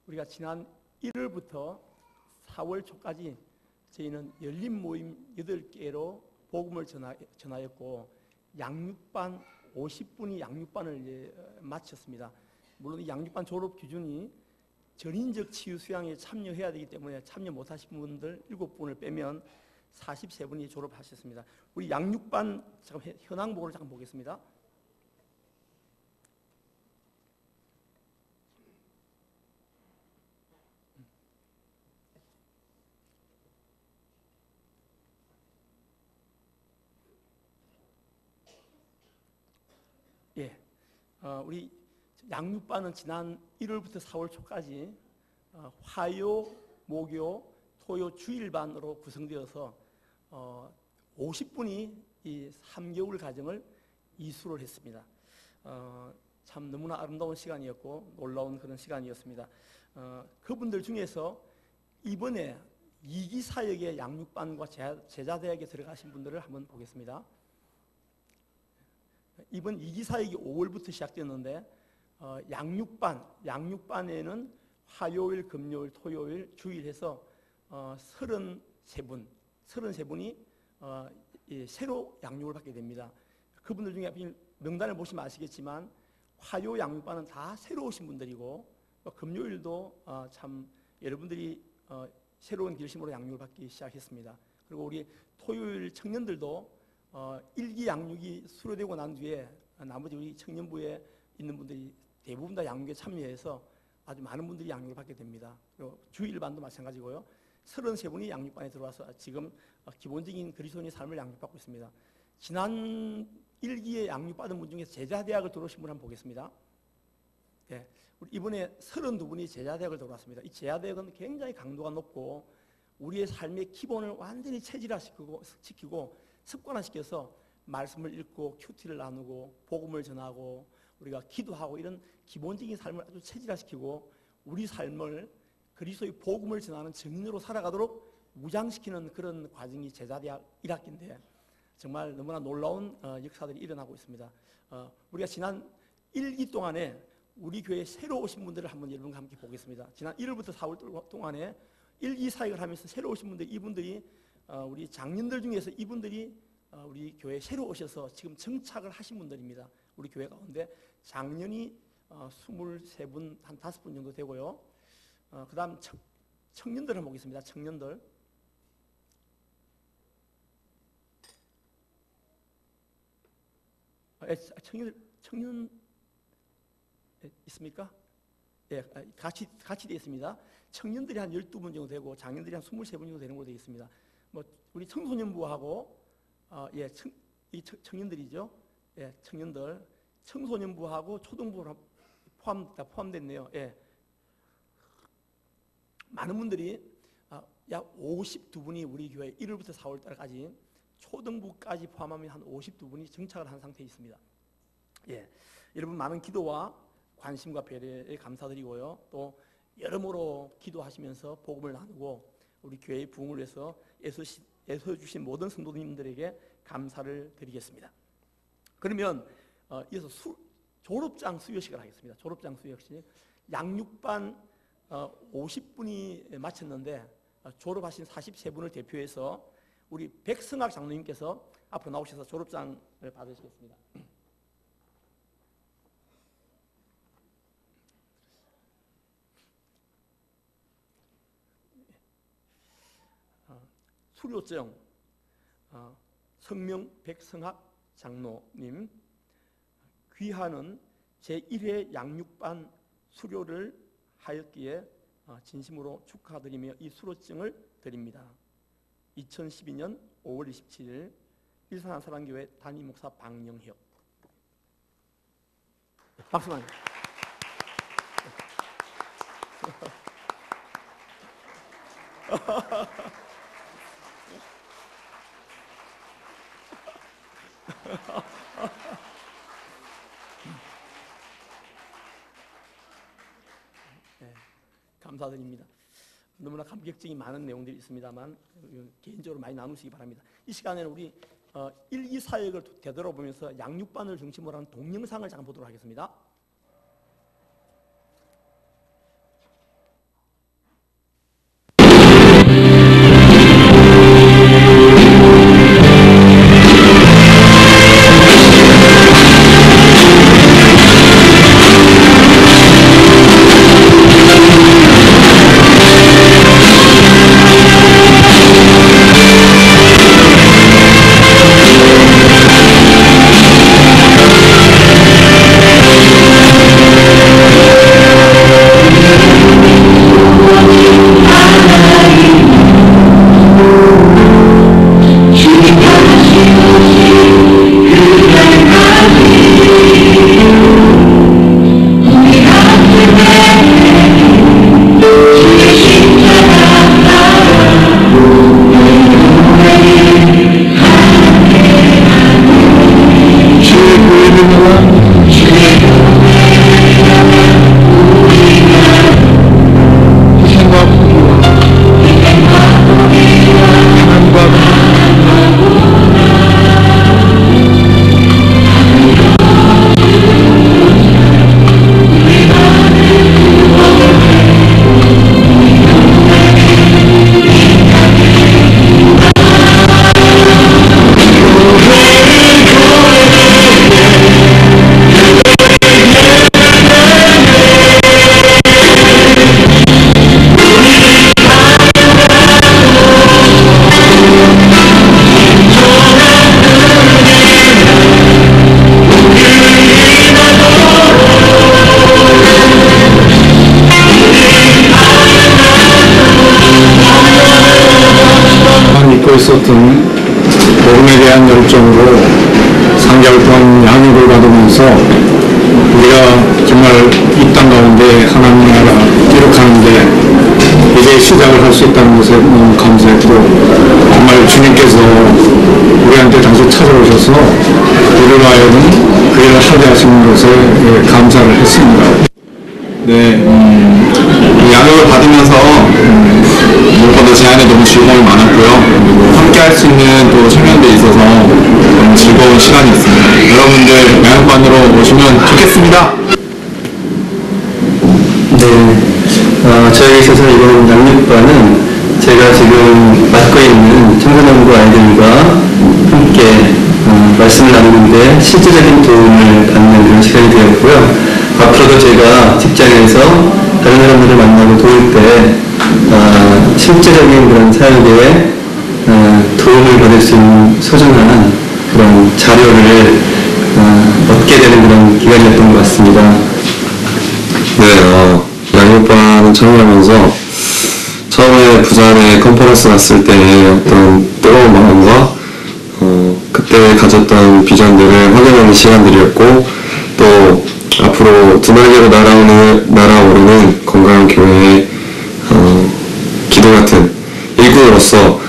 우리가 지난 1월부터 4월 초까지 저희는 열린 모임 8개로 복음을 전하였고 양육반 50분이 양육반을 이제 마쳤습니다. 물론 이 양육반 졸업 기준이 전인적 치유 수양에 참여해야 되기 때문에 참여 못하신 분들 7분을 빼면 43분이 졸업하셨습니다. 우리 양육반 잠깐 현황복을 잠깐 보겠습니다. 예, 우리 양육반은 지난 1월부터 4월 초까지 화요, 목요, 토요 주일반으로 구성되어서 50분이 이 3개월 과정을 이수를 했습니다. 참 너무나 아름다운 시간이었고 놀라운 그런 시간이었습니다. 그분들 중에서 이번에 2기 사역의 양육반과 제자대학에 들어가신 분들을 한번 보겠습니다. 이번 2기 사역이 5월부터 시작되었는데 양육반에는 화요일, 금요일, 토요일, 주일 해서 33분이 새로 양육을 받게 됩니다. 그분들 중에 명단을 보시면 아시겠지만 화요 양육반은 다 새로 오신 분들이고 금요일도 참 여러분들이 새로운 결심으로 양육을 받기 시작했습니다. 그리고 우리 토요일 청년들도 1기 양육이 수료되고 난 뒤에 나머지 우리 청년부에 있는 분들이 대부분 다 양육에 참여해서 아주 많은 분들이 양육을 받게 됩니다. 그리고 주일반도 마찬가지고요. 33분이 양육반에 들어와서 지금 기본적인 그리스도인의 삶을 양육받고 있습니다. 지난 1기에 양육받은 분 중에서 제자대학을 들어오신 분 한번 보겠습니다. 네, 이번에 32분이 제자대학을 들어왔습니다. 이 제자대학은 굉장히 강도가 높고 우리의 삶의 기본을 완전히 체질화시키고 습관화시켜서 말씀을 읽고 큐티를 나누고 복음을 전하고 우리가 기도하고 이런 기본적인 삶을 아주 체질화시키고 우리 삶을 그리스도의 복음을 전하는 증인으로 살아가도록 무장시키는 그런 과정이 제자대학 1학기인데 정말 너무나 놀라운 역사들이 일어나고 있습니다. 우리가 지난 1기 동안에 우리 교회에 새로 오신 분들을 한번 여러분과 함께 보겠습니다. 지난 1월부터 4월 동안에 1기 사역을 하면서 새로 오신 분들, 이분들이 우리 장년들 중에서 이분들이 우리 교회에 새로 오셔서 지금 정착을 하신 분들입니다. 우리 교회 가운데 장년이 23분, 한 5분 정도 되고요. 그 다음 청년들 한번 보겠습니다. 청년들. 청년 있습니까? 예, 같이 되어 있습니다. 청년들이 한 12분 정도 되고 장년들이 한 23분 정도 되는 걸로 되어 있습니다. 뭐 우리 청소년부하고 청년들이죠. 예, 청년들, 청소년부하고 초등부가 포함됐네요. 예. 많은 분들이 약 52분이 우리 교회 1월부터 4월 달까지 초등부까지 포함하면 한 52분이 정착을 한 상태에 있습니다. 예, 여러분 많은 기도와 관심과 배려에 감사드리고요. 또 여러모로 기도하시면서 복음을 나누고 우리 교회의 부흥을 위해서 애써주신 모든 성도님들에게 감사를 드리겠습니다. 그러면 이어서 졸업장 수여식을 하겠습니다. 졸업장 수여식. 양육반 50분이 마쳤는데 졸업하신 43분을 대표해서 우리 백성학 장로님께서 앞으로 나오셔서 졸업장을 받으시겠습니다. 수료증 성명 백성학 장로님 귀하는 제1회 양육반 수료를 하였기에 진심으로 축하드리며 이 수료증을 드립니다. 2012년 5월 27일 일산사랑교회 담임목사 박영혁. 박수만. 네, 감사드립니다. 너무나 감격적인 많은 내용들이 있습니다만 개인적으로 많이 나누시기 바랍니다. 이 시간에는 우리 1, 2 사역을 되돌아보면서 양육반을 중심으로 하는 동영상을 잠깐 보도록 하겠습니다. 갖고 있었던 복음에 대한 열정으로 3개월 동안 양육을 받으면서 우리가 정말 이 땅 가운데 하나님 나라 기록하는데 이제 시작을 할 수 있다는 것에 너무 감사했고, 정말 주님께서 우리한테 다시 찾아오셔서 우리로 하여금 그 일을 하게 하시는 것에 감사를 했습니다. 네, 양육을 받으면서 무엇보다 제 안에 너무 즐거움이 많았고요. 그리고 함께 할 수 있는 또 청년들이 있어서 너무 즐거운 시간이었습니다. 여러분들 양육반으로 오시면 좋겠습니다. 네, 저에게 있어서 이번 양육반은 제가 지금 맡고 있는 청소년부 아이들과 함께 말씀을 나누는데 실제적인 도움을 받는 그런 시간이 되었고요. 앞으로도 제가 직장에서 다른 사람들을 만나고 도울 때 실제적인 그런 사역에 도움을 받을 수 있는 소중한 그런 자료를 얻게 되는 그런 기간이었던 것 같습니다. 네, 양육반을 참여하면서 처음에 부산에 컨퍼런스 갔을 때의 어떤 뜨거운 마음과 그때 가졌던 비전들을 확인하는 시간들이었고, 또 앞으로 두 날개로 날아오르는 건강한 교회의 기도 같은 일꾼으로서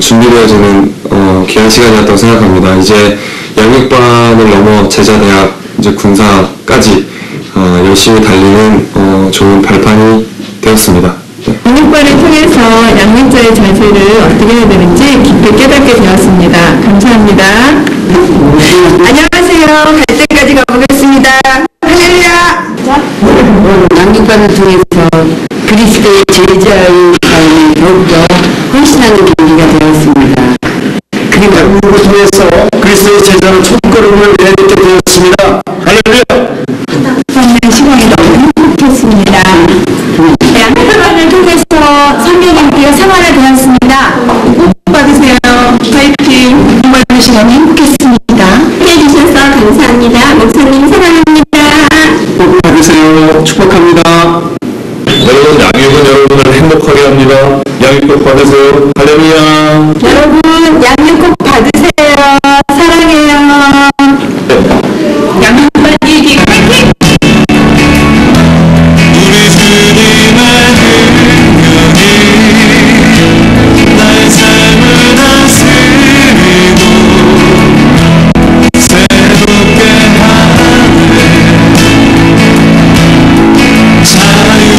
준비되어지는 귀한 시간이었다고 생각합니다. 이제 양육반을 넘어 제자대학, 이제 군사까지 열심히 달리는 좋은 발판이 되었습니다. 양육반을 통해서 양육자의 자세를 어떻게 해야 되는지 깊이 깨닫게 되었습니다. 감사합니다. 안녕하세요. 갈 때까지 가보겠습니다. 할렐루야. 양육반을 통해서 그리스도의 제자의 삶에 더욱더 헌신하는 계기가 되었습니다. 그리고 양육을 통해서 그리스도의 제자로 첫걸음을 내딛게 되었습니다. 할렐루야! 받는 시간이 너무 행복했습니다. 양육반을 통해서 성령님께 생활하되었습니다. 꼭 받으세요. 파이팅. 정말 시간이 행복했습니다. 해주셔서 감사합니다. 목사님 사랑합니다. 복 받으세요. 축복합니다. 여러분, 양육은 여러분을 행복하게 합니다. 양육 꼭 받으세요. 할렐루야. 여러분 양육 꼭 받으세요. 사랑해요. 양육반 일기 파이팅! 우리 주님의 능력이 나의 삶을 다스리고 새롭게 하네. 자유하네.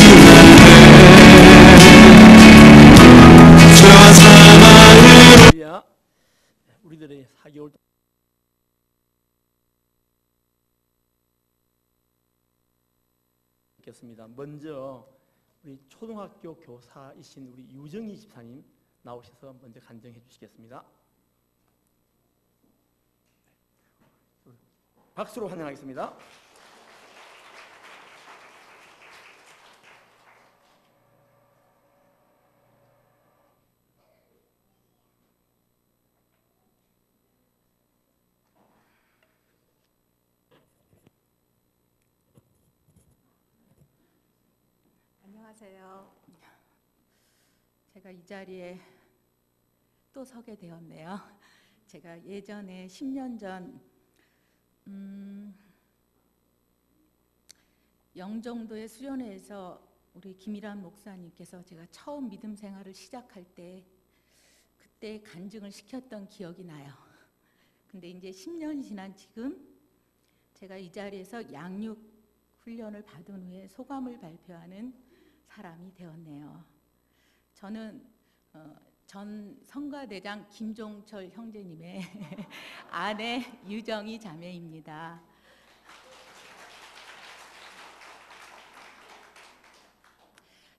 죄와 사망으로 우리들의 4개월 겠습니다. 먼저 우리 초등학교 교사이신 우리 유정희 집사님 나오셔서 먼저 간증해 주시겠습니다. 박수로 환영하겠습니다. 안녕하세요. 제가 이 자리에 또 서게 되었네요. 제가 예전에 10년 전 영종도의 수련회에서 우리 김일환 목사님께서 제가 처음 믿음 생활을 시작할 때 그때 간증을 시켰던 기억이 나요. 근데 이제 10년이 지난 지금 제가 이 자리에서 양육 훈련을 받은 후에 소감을 발표하는 사람이 되었네요. 저는 전 성가대장 김종철 형제님의 아내 유정희 자매입니다.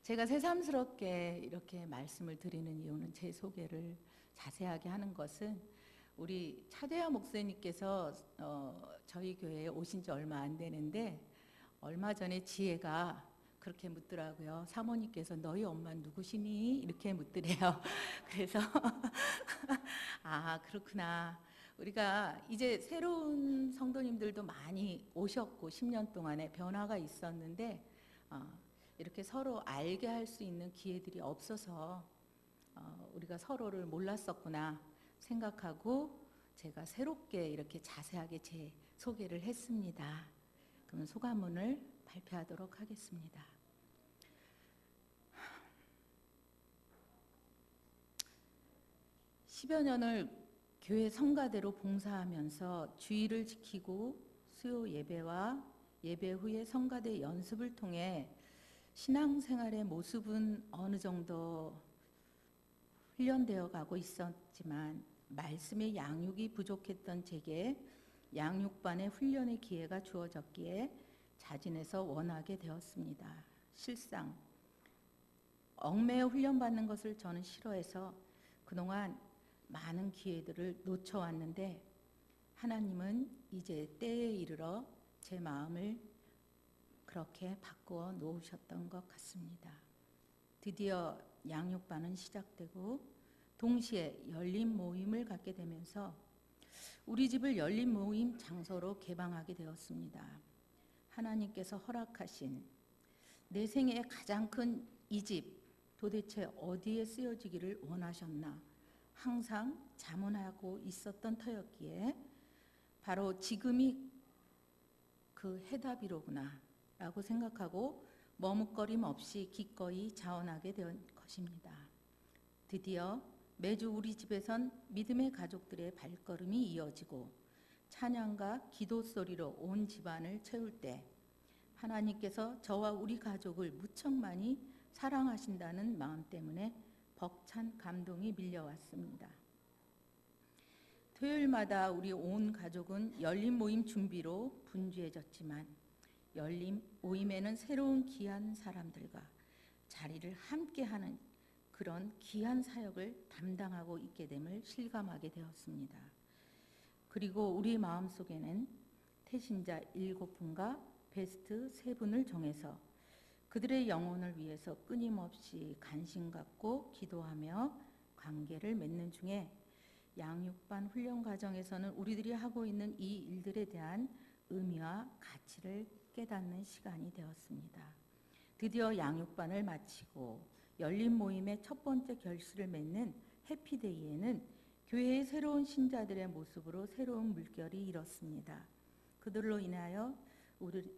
제가 새삼스럽게 이렇게 말씀을 드리는 이유는 제 소개를 자세하게 하는 것은 우리 차대하 목사님께서 저희 교회에 오신 지 얼마 안 되는데 얼마 전에 지혜가 그렇게 묻더라고요. 사모님께서 너희 엄마 누구시니? 이렇게 묻더래요. 그래서 아 그렇구나. 우리가 이제 새로운 성도님들도 많이 오셨고 10년 동안에 변화가 있었는데 이렇게 서로 알게 할 수 있는 기회들이 없어서 우리가 서로를 몰랐었구나 생각하고 제가 새롭게 이렇게 자세하게 제 소개를 했습니다. 그럼 소감문을 발표하도록 하겠습니다. (10여) 년을 교회 성가대로 봉사하면서 주의를 지키고 수요 예배와 예배 후에 성가대 연습을 통해 신앙생활의 모습은 어느 정도 훈련되어 가고 있었지만 말씀의 양육이 부족했던 제게 양육반의 훈련의 기회가 주어졌기에 자진해서 원하게 되었습니다. 실상 얽매여 훈련받는 것을 저는 싫어해서 그동안 많은 기회들을 놓쳐왔는데 하나님은 이제 때에 이르러 제 마음을 그렇게 바꾸어 놓으셨던 것 같습니다. 드디어 양육반은 시작되고 동시에 열린 모임을 갖게 되면서 우리 집을 열린 모임 장소로 개방하게 되었습니다. 하나님께서 허락하신 내 생애의 가장 큰 이 집 도대체 어디에 쓰여지기를 원하셨나 항상 자문하고 있었던 터였기에 바로 지금이 그 해답이로구나 라고 생각하고 머뭇거림 없이 기꺼이 자원하게 된 것입니다. 드디어 매주 우리 집에선 믿음의 가족들의 발걸음이 이어지고 찬양과 기도 소리로 온 집안을 채울 때 하나님께서 저와 우리 가족을 무척 많이 사랑하신다는 마음 때문에 벅찬 감동이 밀려왔습니다. 토요일마다 우리 온 가족은 열린 모임 준비로 분주해졌지만 열린 모임에는 새로운 귀한 사람들과 자리를 함께하는 그런 귀한 사역을 담당하고 있게 됨을 실감하게 되었습니다. 그리고 우리 마음속에는 태신자 7분과 베스트 3분을 정해서 그들의 영혼을 위해서 끊임없이 관심 갖고 기도하며 관계를 맺는 중에 양육반 훈련 과정에서는 우리들이 하고 있는 이 일들에 대한 의미와 가치를 깨닫는 시간이 되었습니다. 드디어 양육반을 마치고 열린 모임의 첫 번째 결실을 맺는 해피데이에는 교회의 새로운 신자들의 모습으로 새로운 물결이 일었습니다. 그들로 인하여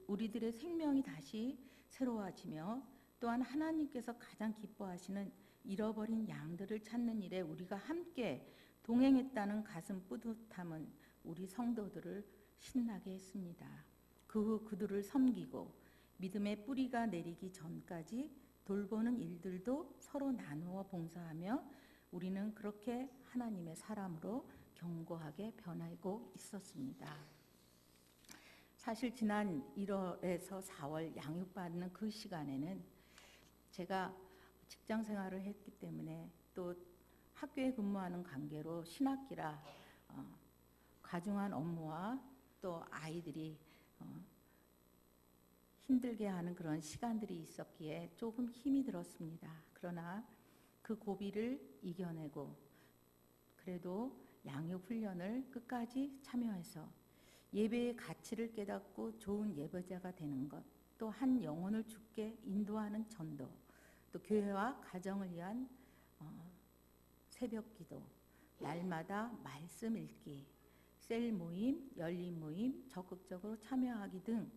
우리들의 생명이 다시 새로워지며 또한 하나님께서 가장 기뻐하시는 잃어버린 양들을 찾는 일에 우리가 함께 동행했다는 가슴 뿌듯함은 우리 성도들을 신나게 했습니다. 그 후 그들을 섬기고 믿음의 뿌리가 내리기 전까지 돌보는 일들도 서로 나누어 봉사하며 우리는 그렇게 하나님의 사람으로 견고하게 변하고 있었습니다. 사실 지난 1월에서 4월 양육받는 그 시간에는 제가 직장 생활을 했기 때문에 또 학교에 근무하는 관계로 신학기라 과중한 업무와 또 아이들이 힘들게 하는 그런 시간들이 있었기에 조금 힘이 들었습니다. 그러나 그 고비를 이겨내고 그래도 양육훈련을 끝까지 참여해서 예배의 가치를 깨닫고 좋은 예배자가 되는 것, 또 한 영혼을 주께 인도하는 전도, 또 교회와 가정을 위한 새벽기도, 날마다 말씀 읽기, 셀 모임, 열린 모임 적극적으로 참여하기 등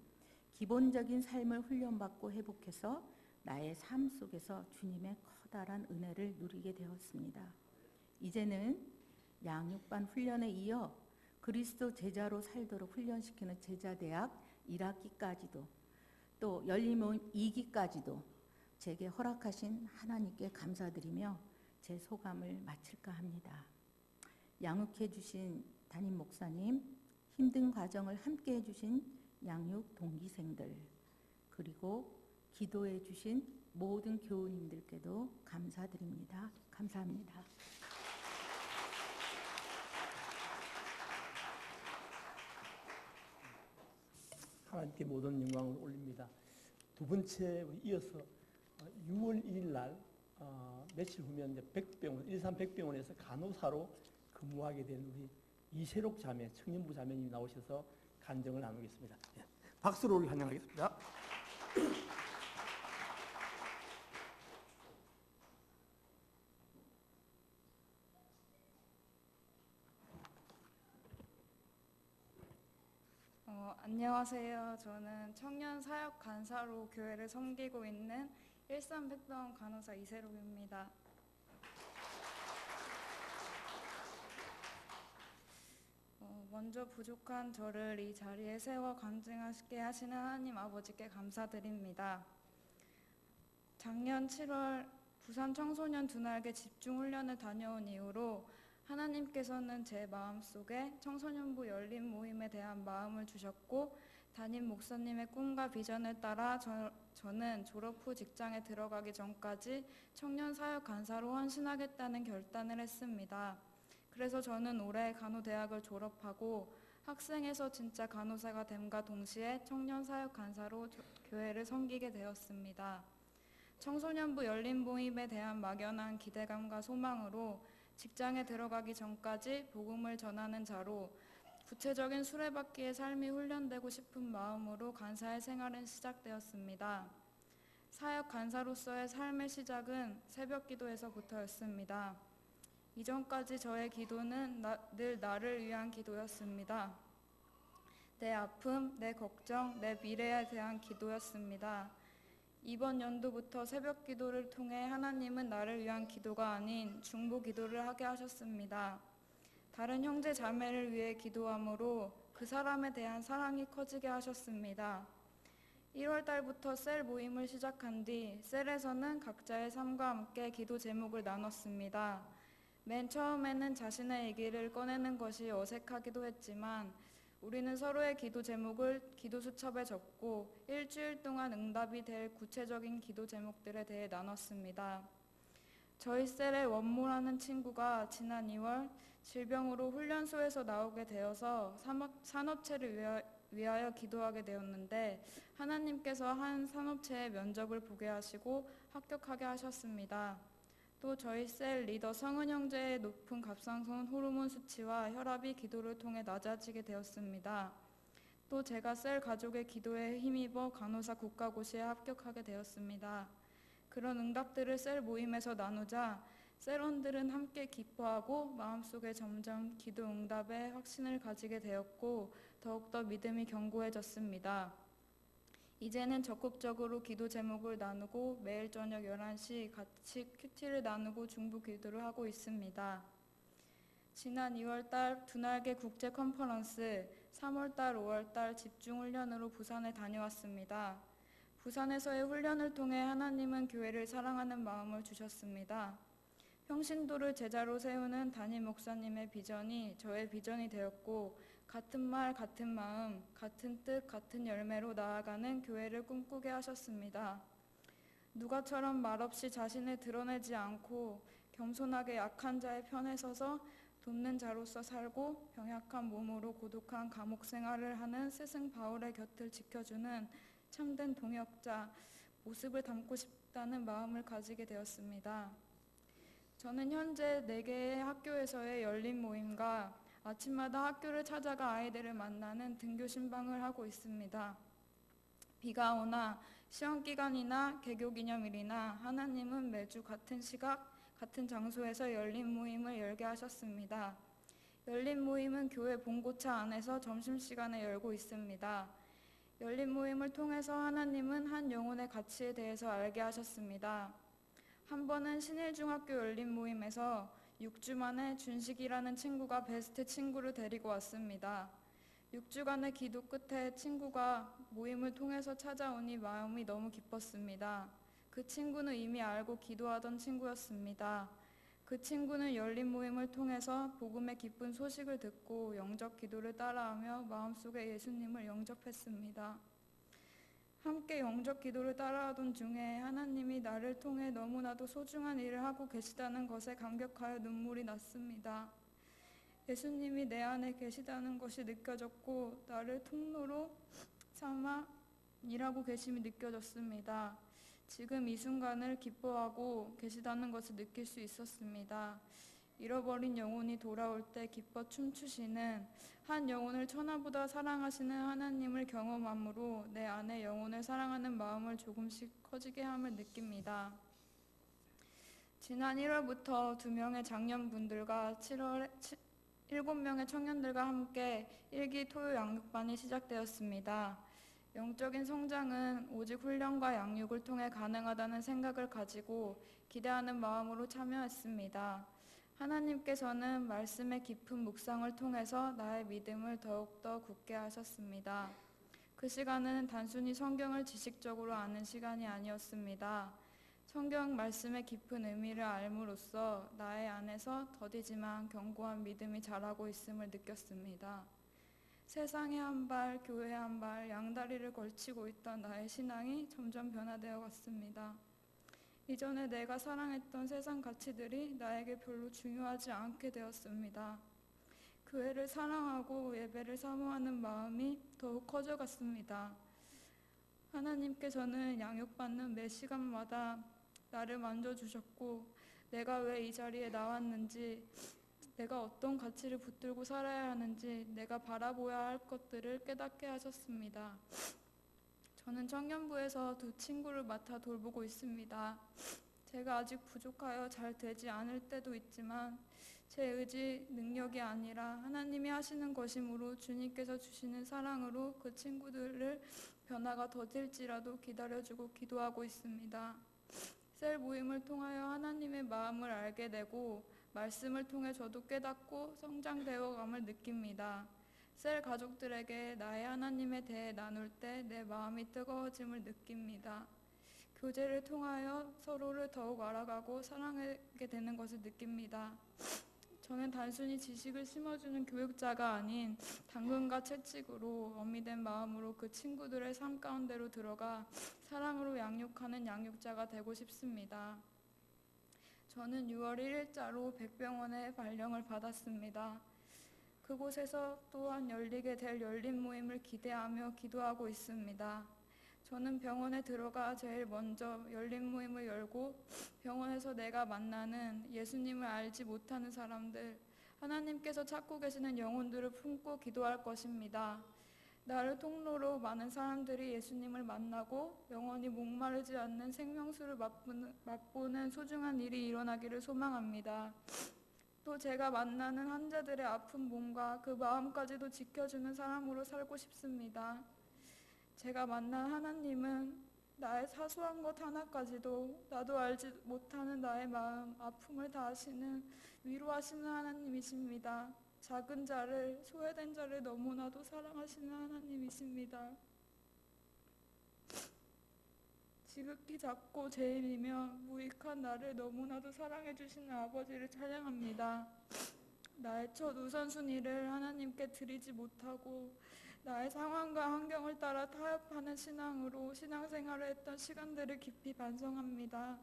기본적인 삶을 훈련받고 회복해서 나의 삶 속에서 주님의 커다란 은혜를 누리게 되었습니다. 이제는 양육반 훈련에 이어 그리스도 제자로 살도록 훈련시키는 제자대학 1학기까지도 또 열린 모임 2기까지도 제게 허락하신 하나님께 감사드리며 제 소감을 마칠까 합니다. 양육해 주신 담임 목사님, 힘든 과정을 함께 해주신 양육 동기생들, 그리고 기도해 주신 모든 교우님들께도 감사드립니다. 감사합니다. 하나님께 모든 영광을 올립니다. 두 번째 우리 이어서 6월 1일 날 며칠 후면 이제 백병원, 일산 백병원에서 간호사로 근무하게 된 우리 이세록 자매, 청년부 자매님이 나오셔서 간증을 나누겠습니다. 예. 박수로 환영하겠습니다. 안녕하세요. 저는 청년 사역 간사로 교회를 섬기고 있는 일산백병원 간호사 이세록입니다. 먼저 부족한 저를 이 자리에 세워 간증하게 하시는 하나님 아버지께 감사드립니다. 작년 7월 부산 청소년 두날개 집중훈련을 다녀온 이후로 하나님께서는 제 마음속에 청소년부 열린 모임에 대한 마음을 주셨고 담임 목사님의 꿈과 비전을 따라 저는 졸업 후 직장에 들어가기 전까지 청년 사역 간사로 헌신하겠다는 결단을 했습니다. 그래서 저는 올해 간호대학을 졸업하고 학생에서 진짜 간호사가 됨과 동시에 청년 사역 간사로 교회를 섬기게 되었습니다. 청소년부 열린 모임에 대한 막연한 기대감과 소망으로 직장에 들어가기 전까지 복음을 전하는 자로 구체적인 수레바퀴의 삶이 훈련되고 싶은 마음으로 간사의 생활은 시작되었습니다. 사역 간사로서의 삶의 시작은 새벽 기도에서부터였습니다. 이전까지 저의 기도는 늘 나를 위한 기도였습니다. 내 아픔, 내 걱정, 내 미래에 대한 기도였습니다. 이번 연도부터 새벽 기도를 통해 하나님은 나를 위한 기도가 아닌 중보 기도를 하게 하셨습니다. 다른 형제 자매를 위해 기도함으로 그 사람에 대한 사랑이 커지게 하셨습니다. 1월 달부터 셀 모임을 시작한 뒤 셀에서는 각자의 삶과 함께 기도 제목을 나눴습니다. 맨 처음에는 자신의 얘기를 꺼내는 것이 어색하기도 했지만 우리는 서로의 기도 제목을 기도 수첩에 적고 일주일 동안 응답이 될 구체적인 기도 제목들에 대해 나눴습니다. 저희 셀의 원모라는 친구가 지난 2월 질병으로 훈련소에서 나오게 되어서 산업체를 위하여 기도하게 되었는데 하나님께서 한 산업체의 면접을 보게 하시고 합격하게 하셨습니다. 또 저희 셀 리더 성은 형제의 높은 갑상선 호르몬 수치와 혈압이 기도를 통해 낮아지게 되었습니다. 또 제가 셀 가족의 기도에 힘입어 간호사 국가고시에 합격하게 되었습니다. 그런 응답들을 셀 모임에서 나누자 셀원들은 함께 기뻐하고 마음속에 점점 기도 응답에 확신을 가지게 되었고 더욱더 믿음이 견고해졌습니다. 이제는 적극적으로 기도 제목을 나누고 매일 저녁 11시 같이 큐티를 나누고 중보 기도를 하고 있습니다. 지난 2월달 두날개 국제 컨퍼런스, 3월달, 5월달 집중훈련으로 부산에 다녀왔습니다. 부산에서의 훈련을 통해 하나님은 교회를 사랑하는 마음을 주셨습니다. 평신도를 제자로 세우는 담임 목사님의 비전이 저의 비전이 되었고 같은 말, 같은 마음, 같은 뜻, 같은 열매로 나아가는 교회를 꿈꾸게 하셨습니다. 누가처럼 말없이 자신을 드러내지 않고 겸손하게 약한 자의 편에 서서 돕는 자로서 살고 병약한 몸으로 고독한 감옥 생활을 하는 스승 바울의 곁을 지켜주는 참된 동역자 모습을 담고 싶다는 마음을 가지게 되었습니다. 저는 현재 4개의 학교에서의 열린 모임과 아침마다 학교를 찾아가 아이들을 만나는 등교 신방을 하고 있습니다. 비가 오나 시험기간이나 개교기념일이나 하나님은 매주 같은 시각, 같은 장소에서 열린 모임을 열게 하셨습니다. 열린 모임은 교회 본고차 안에서 점심시간에 열고 있습니다. 열린 모임을 통해서 하나님은 한 영혼의 가치에 대해서 알게 하셨습니다. 한 번은 신일중학교 열린 모임에서 6주 만에 준식이라는 친구가 베스트 친구를 데리고 왔습니다. 6주간의 기도 끝에 친구가 모임을 통해서 찾아오니 마음이 너무 기뻤습니다. 그 친구는 이미 알고 기도하던 친구였습니다. 그 친구는 열린 모임을 통해서 복음의 기쁜 소식을 듣고 영접 기도를 따라하며 마음속에 예수님을 영접했습니다. 함께 영접 기도를 따라하던 중에 하나님이 나를 통해 너무나도 소중한 일을 하고 계시다는 것에 감격하여 눈물이 났습니다. 예수님이 내 안에 계시다는 것이 느껴졌고 나를 통로로 삼아 일하고 계심이 느껴졌습니다. 지금 이 순간을 기뻐하고 계시다는 것을 느낄 수 있었습니다. 잃어버린 영혼이 돌아올 때 기뻐 춤추시는 한 영혼을 천하보다 사랑하시는 하나님을 경험함으로 내 안에 영혼을 사랑하는 마음을 조금씩 커지게 함을 느낍니다. 지난 1월부터 2명의 장년분들과 7명의 청년들과 함께 1기 토요 양육반이 시작되었습니다. 영적인 성장은 오직 훈련과 양육을 통해 가능하다는 생각을 가지고 기대하는 마음으로 참여했습니다. 하나님께서는 말씀의 깊은 묵상을 통해서 나의 믿음을 더욱더 굳게 하셨습니다. 그 시간은 단순히 성경을 지식적으로 아는 시간이 아니었습니다. 성경 말씀의 깊은 의미를 알므로써 나의 안에서 더디지만 견고한 믿음이 자라고 있음을 느꼈습니다. 세상에 한 발, 교회에 한 발, 양다리를 걸치고 있던 나의 신앙이 점점 변화되어 갔습니다. 이전에 내가 사랑했던 세상 가치들이 나에게 별로 중요하지 않게 되었습니다. 교회를 사랑하고 예배를 사모하는 마음이 더욱 커져갔습니다. 하나님께서는 양육받는 매 시간마다 나를 만져주셨고 내가 왜 이 자리에 나왔는지, 내가 어떤 가치를 붙들고 살아야 하는지, 내가 바라보아야 할 것들을 깨닫게 하셨습니다. 저는 청년부에서 2 친구를 맡아 돌보고 있습니다. 제가 아직 부족하여 잘 되지 않을 때도 있지만 제 의지, 능력이 아니라 하나님이 하시는 것이므로 주님께서 주시는 사랑으로 그 친구들을 변화가 더딜지라도 기다려주고 기도하고 있습니다. 셀 모임을 통하여 하나님의 마음을 알게 되고 말씀을 통해 저도 깨닫고 성장되어감을 느낍니다. 셀 가족들에게 나의 하나님에 대해 나눌 때 내 마음이 뜨거워짐을 느낍니다. 교제를 통하여 서로를 더욱 알아가고 사랑하게 되는 것을 느낍니다. 저는 단순히 지식을 심어주는 교육자가 아닌 당근과 채찍으로 어미된 마음으로 그 친구들의 삶 가운데로 들어가 사랑으로 양육하는 양육자가 되고 싶습니다. 저는 6월 1일자로 백병원에 발령을 받았습니다. 그곳에서 또한 열리게 될 열린 모임을 기대하며 기도하고 있습니다. 저는 병원에 들어가 제일 먼저 열린 모임을 열고 병원에서 내가 만나는 예수님을 알지 못하는 사람들, 하나님께서 찾고 계시는 영혼들을 품고 기도할 것입니다. 나를 통로로 많은 사람들이 예수님을 만나고 영원히 목마르지 않는 생명수를 맛보는 소중한 일이 일어나기를 소망합니다. 또 제가 만나는 환자들의 아픈 몸과 그 마음까지도 지켜주는 사람으로 살고 싶습니다. 제가 만난 하나님은 나의 사소한 것 하나까지도 나도 알지 못하는 나의 마음, 아픔을 다 아시는, 위로하시는 하나님이십니다. 작은 자를, 소외된 자를 너무나도 사랑하시는 하나님이십니다. 지극히 작고 죄인이며 무익한 나를 너무나도 사랑해 주시는 아버지를 찬양합니다. 나의 첫 우선순위를 하나님께 드리지 못하고 나의 상황과 환경을 따라 타협하는 신앙으로 신앙생활을 했던 시간들을 깊이 반성합니다.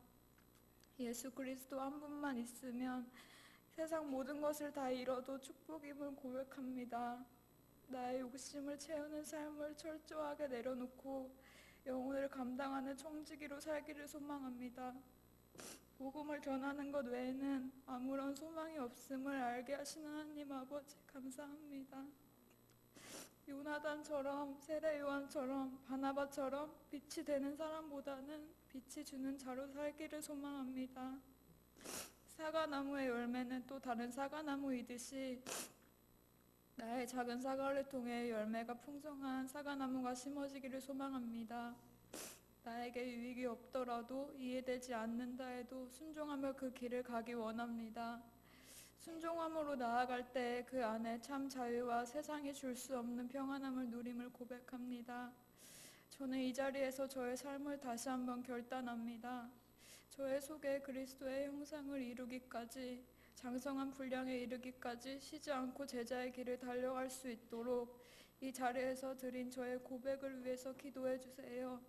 예수 그리스도 한 분만 있으면 세상 모든 것을 다 잃어도 축복임을 고백합니다. 나의 욕심을 채우는 삶을 철저하게 내려놓고 영혼을 감당하는 청지기로 살기를 소망합니다. 복음을 전하는 것 외에는 아무런 소망이 없음을 알게 하시는 하나님 아버지 감사합니다. 요나단처럼, 세례 요한처럼, 바나바처럼 빛이 되는 사람보다는 빛이 주는 자로 살기를 소망합니다. 사과나무의 열매는 또 다른 사과나무이듯이 나의 작은 사과를 통해 열매가 풍성한 사과나무가 심어지기를 소망합니다. 나에게 유익이 없더라도 이해되지 않는다 해도 순종하며 그 길을 가기 원합니다. 순종함으로 나아갈 때 그 안에 참 자유와 세상이 줄 수 없는 평안함을 누림을 고백합니다. 저는 이 자리에서 저의 삶을 다시 한번 결단합니다. 저의 속에 그리스도의 형상을 이루기까지, 장성한 분량에 이르기까지 쉬지 않고 제자의 길을 달려갈 수 있도록 이 자리에서 드린 저의 고백을 위해서 기도해 주세요.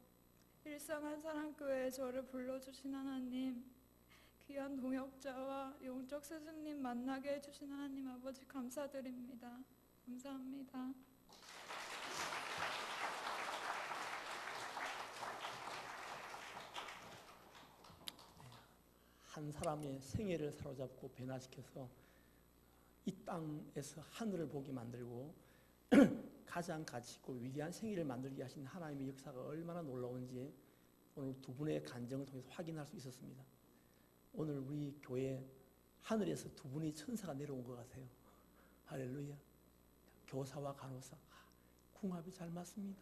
일상 한사랑교회에 저를 불러주신 하나님, 귀한 동역자와 영적 스승님 만나게 해주신 하나님 아버지 감사드립니다. 감사합니다. 한 사람의 생애를 사로잡고 변화시켜서 이 땅에서 하늘을 보게 만들고 가장 가치있고 위대한 생애를 만들게 하신 하나님의 역사가 얼마나 놀라운지 오늘 두 분의 간증을 통해서 확인할 수 있었습니다. 오늘 우리 교회 하늘에서 두 분의 천사가 내려온 것 같아요. 할렐루야. 교사와 간호사 궁합이 잘 맞습니다.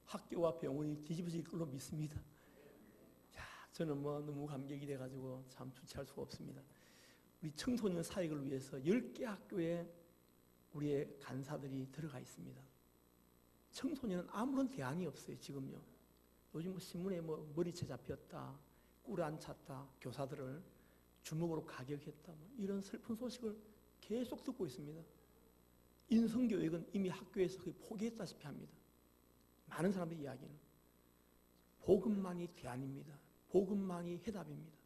학교와 병원이 뒤집어질 걸로 믿습니다. 야, 저는 너무 감격이 돼가지고 참 주체할 수가 없습니다. 우리 청소년 사역을 위해서 10개 학교에 우리의 간사들이 들어가 있습니다. 청소년은 아무런 대안이 없어요. 지금요. 요즘 신문에 머리채 잡혔다, 꿀 안 찼다, 교사들을 주먹으로 가격했다, 이런 슬픈 소식을 계속 듣고 있습니다. 인성교육은 이미 학교에서 거의 포기했다시피 합니다. 많은 사람들의 이야기는 복음만이 대안입니다. 복음만이 해답입니다.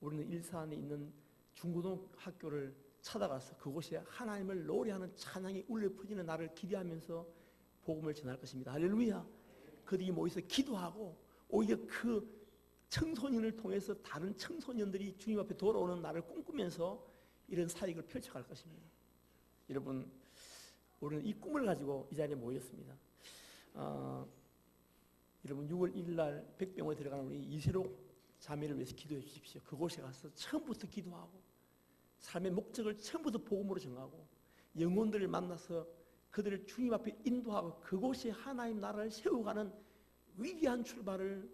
우리는 일산에 있는 중고등학교를 찾아가서 그곳에 하나님을 노래하는 찬양이 울려 퍼지는 날을 기대하면서 복음을 전할 것입니다. 할렐루야. 그들이 모여서 기도하고 오히려 그 청소년을 통해서 다른 청소년들이 주님 앞에 돌아오는 날을 꿈꾸면서 이런 사역을 펼쳐갈 것입니다. 여러분, 우리는 이 꿈을 가지고 이 자리에 모였습니다. 여러분 6월 1일 날 백병원에 들어가는 우리 이세록 자매를 위해서 기도해 주십시오. 그곳에 가서 처음부터 기도하고 삶의 목적을 처음부터 복음으로 정하고 영혼들을 만나서 그들을 주님 앞에 인도하고 그곳에 하나님 나라를 세워가는 위대한 출발을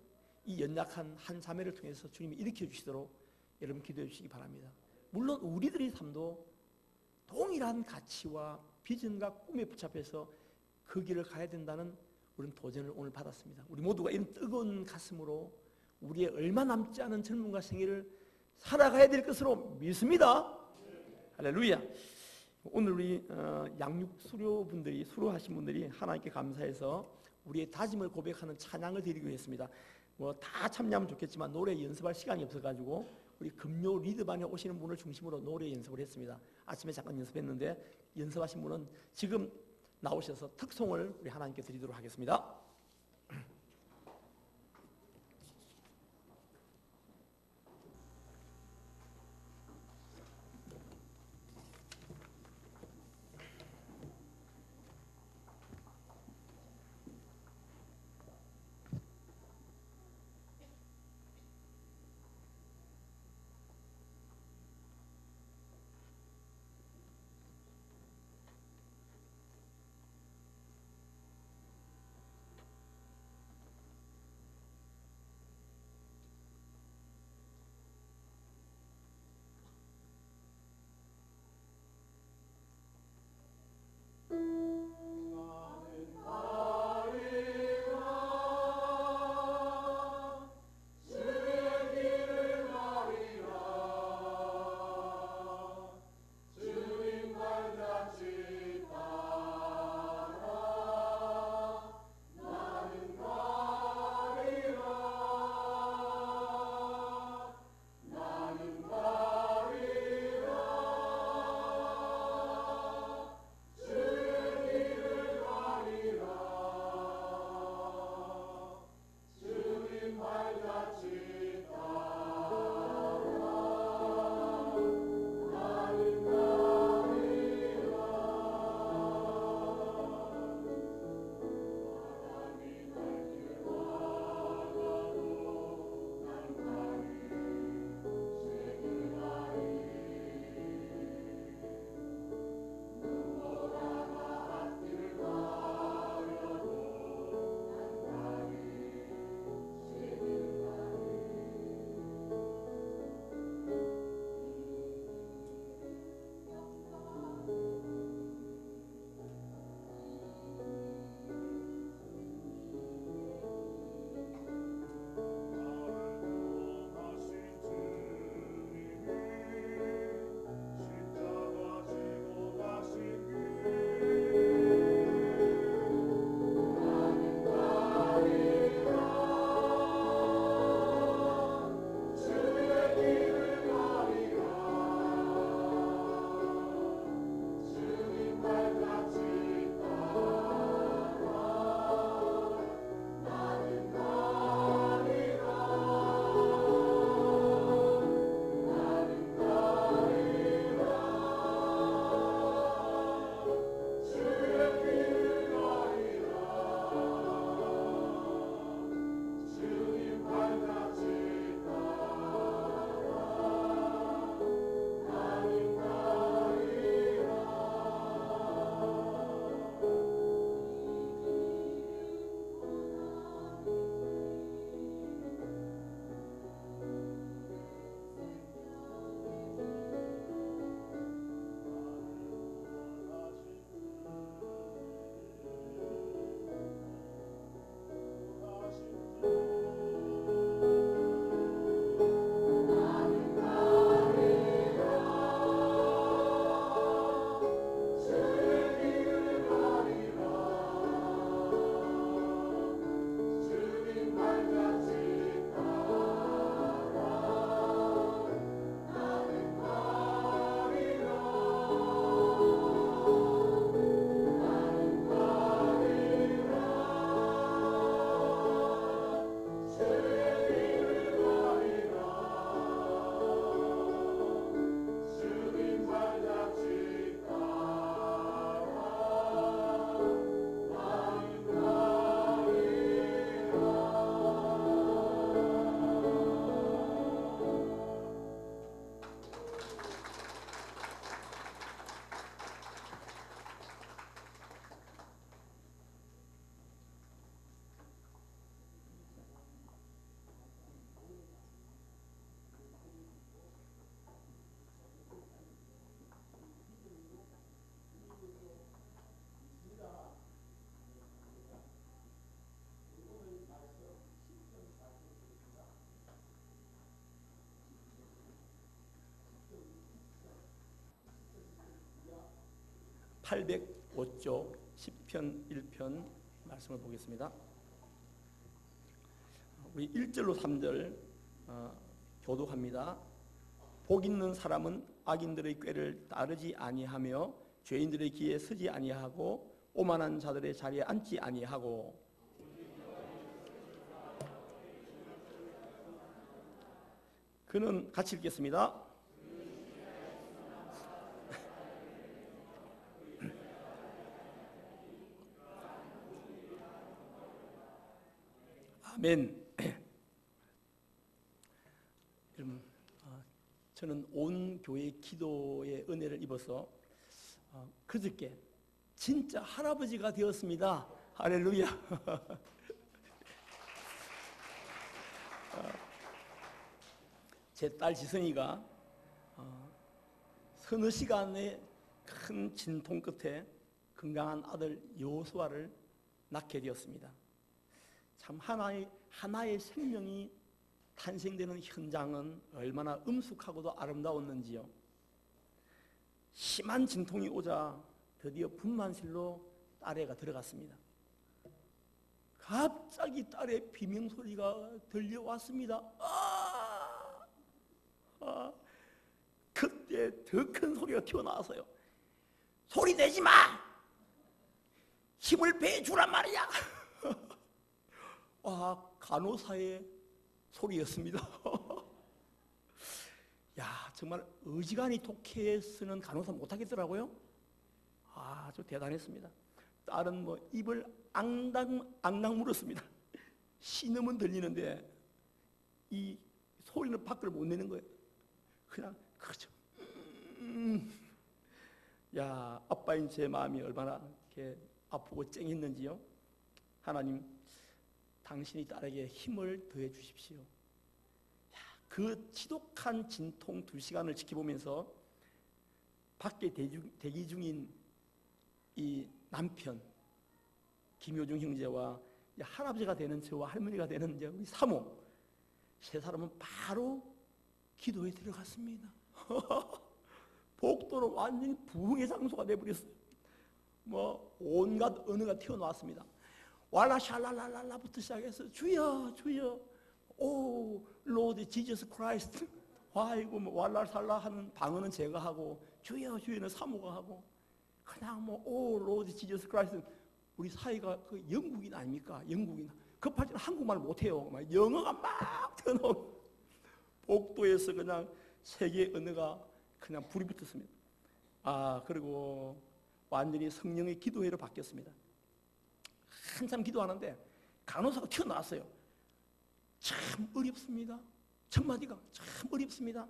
이 연약한 한 자매를 통해서 주님이 일으켜 주시도록 여러분 기도해 주시기 바랍니다. 물론 우리들의 삶도 동일한 가치와 비전과 꿈에 붙잡혀서 그 길을 가야 된다는 우리는 도전을 오늘 받았습니다. 우리 모두가 이런 뜨거운 가슴으로 우리의 얼마 남지 않은 젊음과 생애를 살아가야 될 것으로 믿습니다. 할렐루야. 오늘 우리 양육 수료분들이 수료하신 분들이 하나님께 감사해서 우리의 다짐을 고백하는 찬양을 드리기로 했습니다. 다 참여하면 좋겠지만 노래 연습할 시간이 없어가지고 우리 금요 리드반에 오시는 분을 중심으로 노래 연습을 했습니다. 아침에 잠깐 연습했는데 연습하신 분은 지금 나오셔서 특송을 우리 하나님께 드리도록 하겠습니다. 805쪽 10편 1편 말씀을 보겠습니다. 우리 1절로 3절 교독합니다. 복 있는 사람은 악인들의 꾀를 따르지 아니하며 죄인들의 길에 서지 아니하고 오만한 자들의 자리에 앉지 아니하고 그는 같이 읽겠습니다. 아멘. 여러분, 저는 온 교회 기도의 은혜를 입어서 그저께 진짜 할아버지가 되었습니다. 할렐루야. 제 딸 지선이가 서너 시간의 큰 진통 끝에 건강한 아들 여호수아를 낳게 되었습니다. 참 하나의 생명이 탄생되는 현장은 얼마나 음숙하고도 아름다웠는지요. 심한 진통이 오자 드디어 분만실로 딸애가 들어갔습니다. 갑자기 딸의 비명소리가 들려왔습니다. 그때 더 큰 소리가 튀어나왔어요. 소리 내지 마! 힘을 빼주란 말이야! 간호사의 소리였습니다. 야, 정말 어지간히 독해서는 간호사 못하겠더라고요. 아주 대단했습니다. 딸은 뭐 입을 앙당 물었습니다. 신음은 들리는데 이 소리는 밖을 못 내는 거예요. 그냥 그렇죠. 야, 아빠인 제 마음이 얼마나 이렇게 아프고 쨍했는지요. 하나님, 당신이 딸에게 힘을 더해 주십시오. 그 지독한 진통 2시간을 지켜보면서 밖에 대기 중인 이 남편 김효중 형제와 할아버지가 되는 저와 할머니가 되는 이제 우리 사모 세 사람은 바로 기도에 들어갔습니다. 복도는 완전히 부흥의 장소가 되어버렸어요. 뭐 온갖 언어가 튀어나왔습니다. 왈라샬랄랄라부터 시작해서 주여 주여 오 로드 지저스 크라이스트 아이고 뭐 왈라살라 하는 방언은 제가 하고 주여 주여는 사모가 하고 그냥 뭐 오 로드 지저스 크라이스트 우리 사이가 그 영국인 아닙니까? 영국인 급할 때는 한국말 못해요. 막 영어가 막 튀어나오고 복도에서 그냥 세계 언어가 그냥 불이 붙었습니다. 그리고 완전히 성령의 기도회로 바뀌었습니다. 한참 기도하는데 간호사가 튀어나왔어요. 참 어렵습니다. 첫 마디가 참 어렵습니다.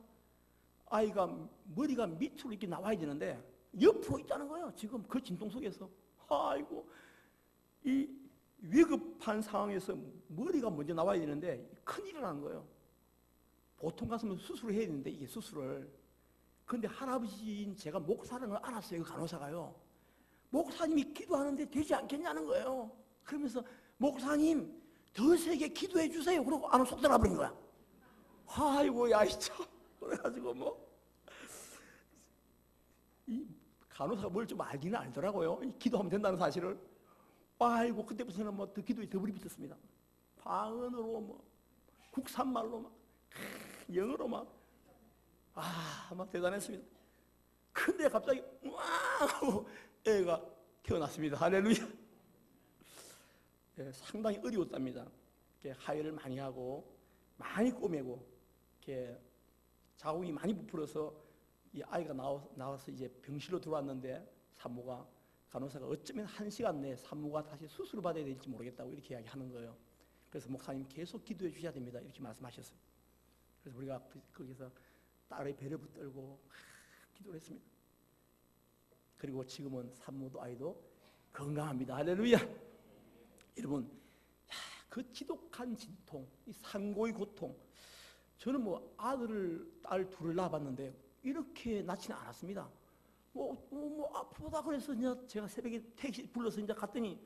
아이가 머리가 밑으로 이렇게 나와야 되는데 옆으로 있다는 거예요. 지금 그 진통 속에서. 아이고 이 위급한 상황에서 머리가 먼저 나와야 되는데 큰일이 나는 거예요. 보통 가서는 수술을 해야 되는데 이게 수술을. 근데 할아버지인 제가 목사라는 걸 알았어요. 그 간호사가요. 목사님이 기도하는데 되지 않겠냐는 거예요. 그러면서 목사님 더 세게 기도해 주세요. 그러고 안으로 쏙 들어가버린 거야. 아이고 야 참. 그래가지고 뭐 이 간호사가 뭘 좀 알기는 알더라고요. 기도하면 된다는 사실을. 아이고 그때부터는 뭐 더 기도에 더 불이 붙었습니다. 방언으로 뭐 국산말로 막 영어로 막 대단했습니다. 근데 갑자기 와우 애가 태어났습니다. 할렐루야. 상당히 어려웠답니다. 하혈을 많이 하고 많이 꼬매고 자궁이 많이 부풀어서 이 아이가 나와서 이제 병실로 들어왔는데 산모가 간호사가 어쩌면 1시간 내에 산모가 다시 수술을 받아야 될지 모르겠다고 이렇게 이야기하는 거예요. 그래서 목사님 계속 기도해 주셔야 됩니다. 이렇게 말씀하셨어요. 그래서 우리가 거기서 딸의 배를 붙들고 기도를 했습니다. 그리고 지금은 산모도 아이도 건강합니다. 할렐루야. 여러분, 그 지독한 진통, 이 산고의 고통. 저는 뭐 딸 둘을 낳아봤는데 이렇게 낳지는 않았습니다. 뭐 아프다 그래서 이제 제가 새벽에 택시 불러서 이제 갔더니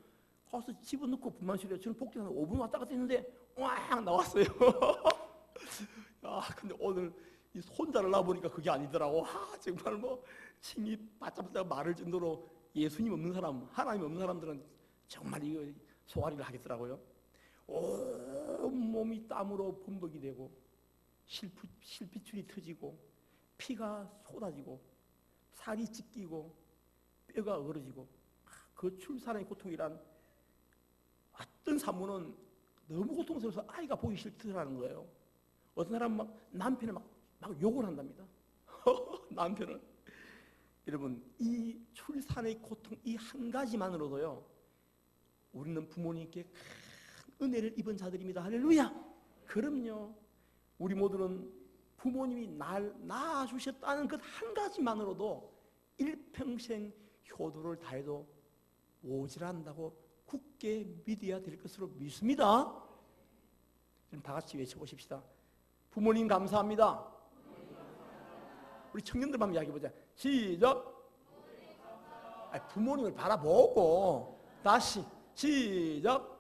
가서 집어넣고 분만실에 저는 복도에서 5분 왔다 갔다 했는데 왕 나왔어요. 근데 오늘 이 손자를 낳아보니까 그게 아니더라고. 정말 뭐 침이 바짝바짝 마를 정도로 예수님 없는 사람, 하나님 없는 사람들은 정말 이거 소화리를 하겠더라고요. 온몸이 땀으로 범벅이 되고 실핏줄이 터지고 피가 쏟아지고 살이 찢기고 뼈가 얼어지고, 그 출산의 고통이란 어떤 산모는 너무 고통스러워서 아이가 보기 싫더라는 거예요. 어떤 사람은 막 남편을 막 욕을 한답니다. 남편을. 여러분, 이 출산의 고통 이 한 가지만으로도요, 우리는 부모님께 큰 은혜를 입은 자들입니다. 할렐루야. 그럼요. 우리 모두는 부모님이 날 낳아주셨다는 것 한 가지만으로도 일평생 효도를 다해도 모자란다고 굳게 믿어야 될 것으로 믿습니다. 그럼 다 같이 외쳐보십시다. 부모님 감사합니다. 우리 청년들 한번 이야기해보자. 시작. 부모님을 바라보고 다시 시작.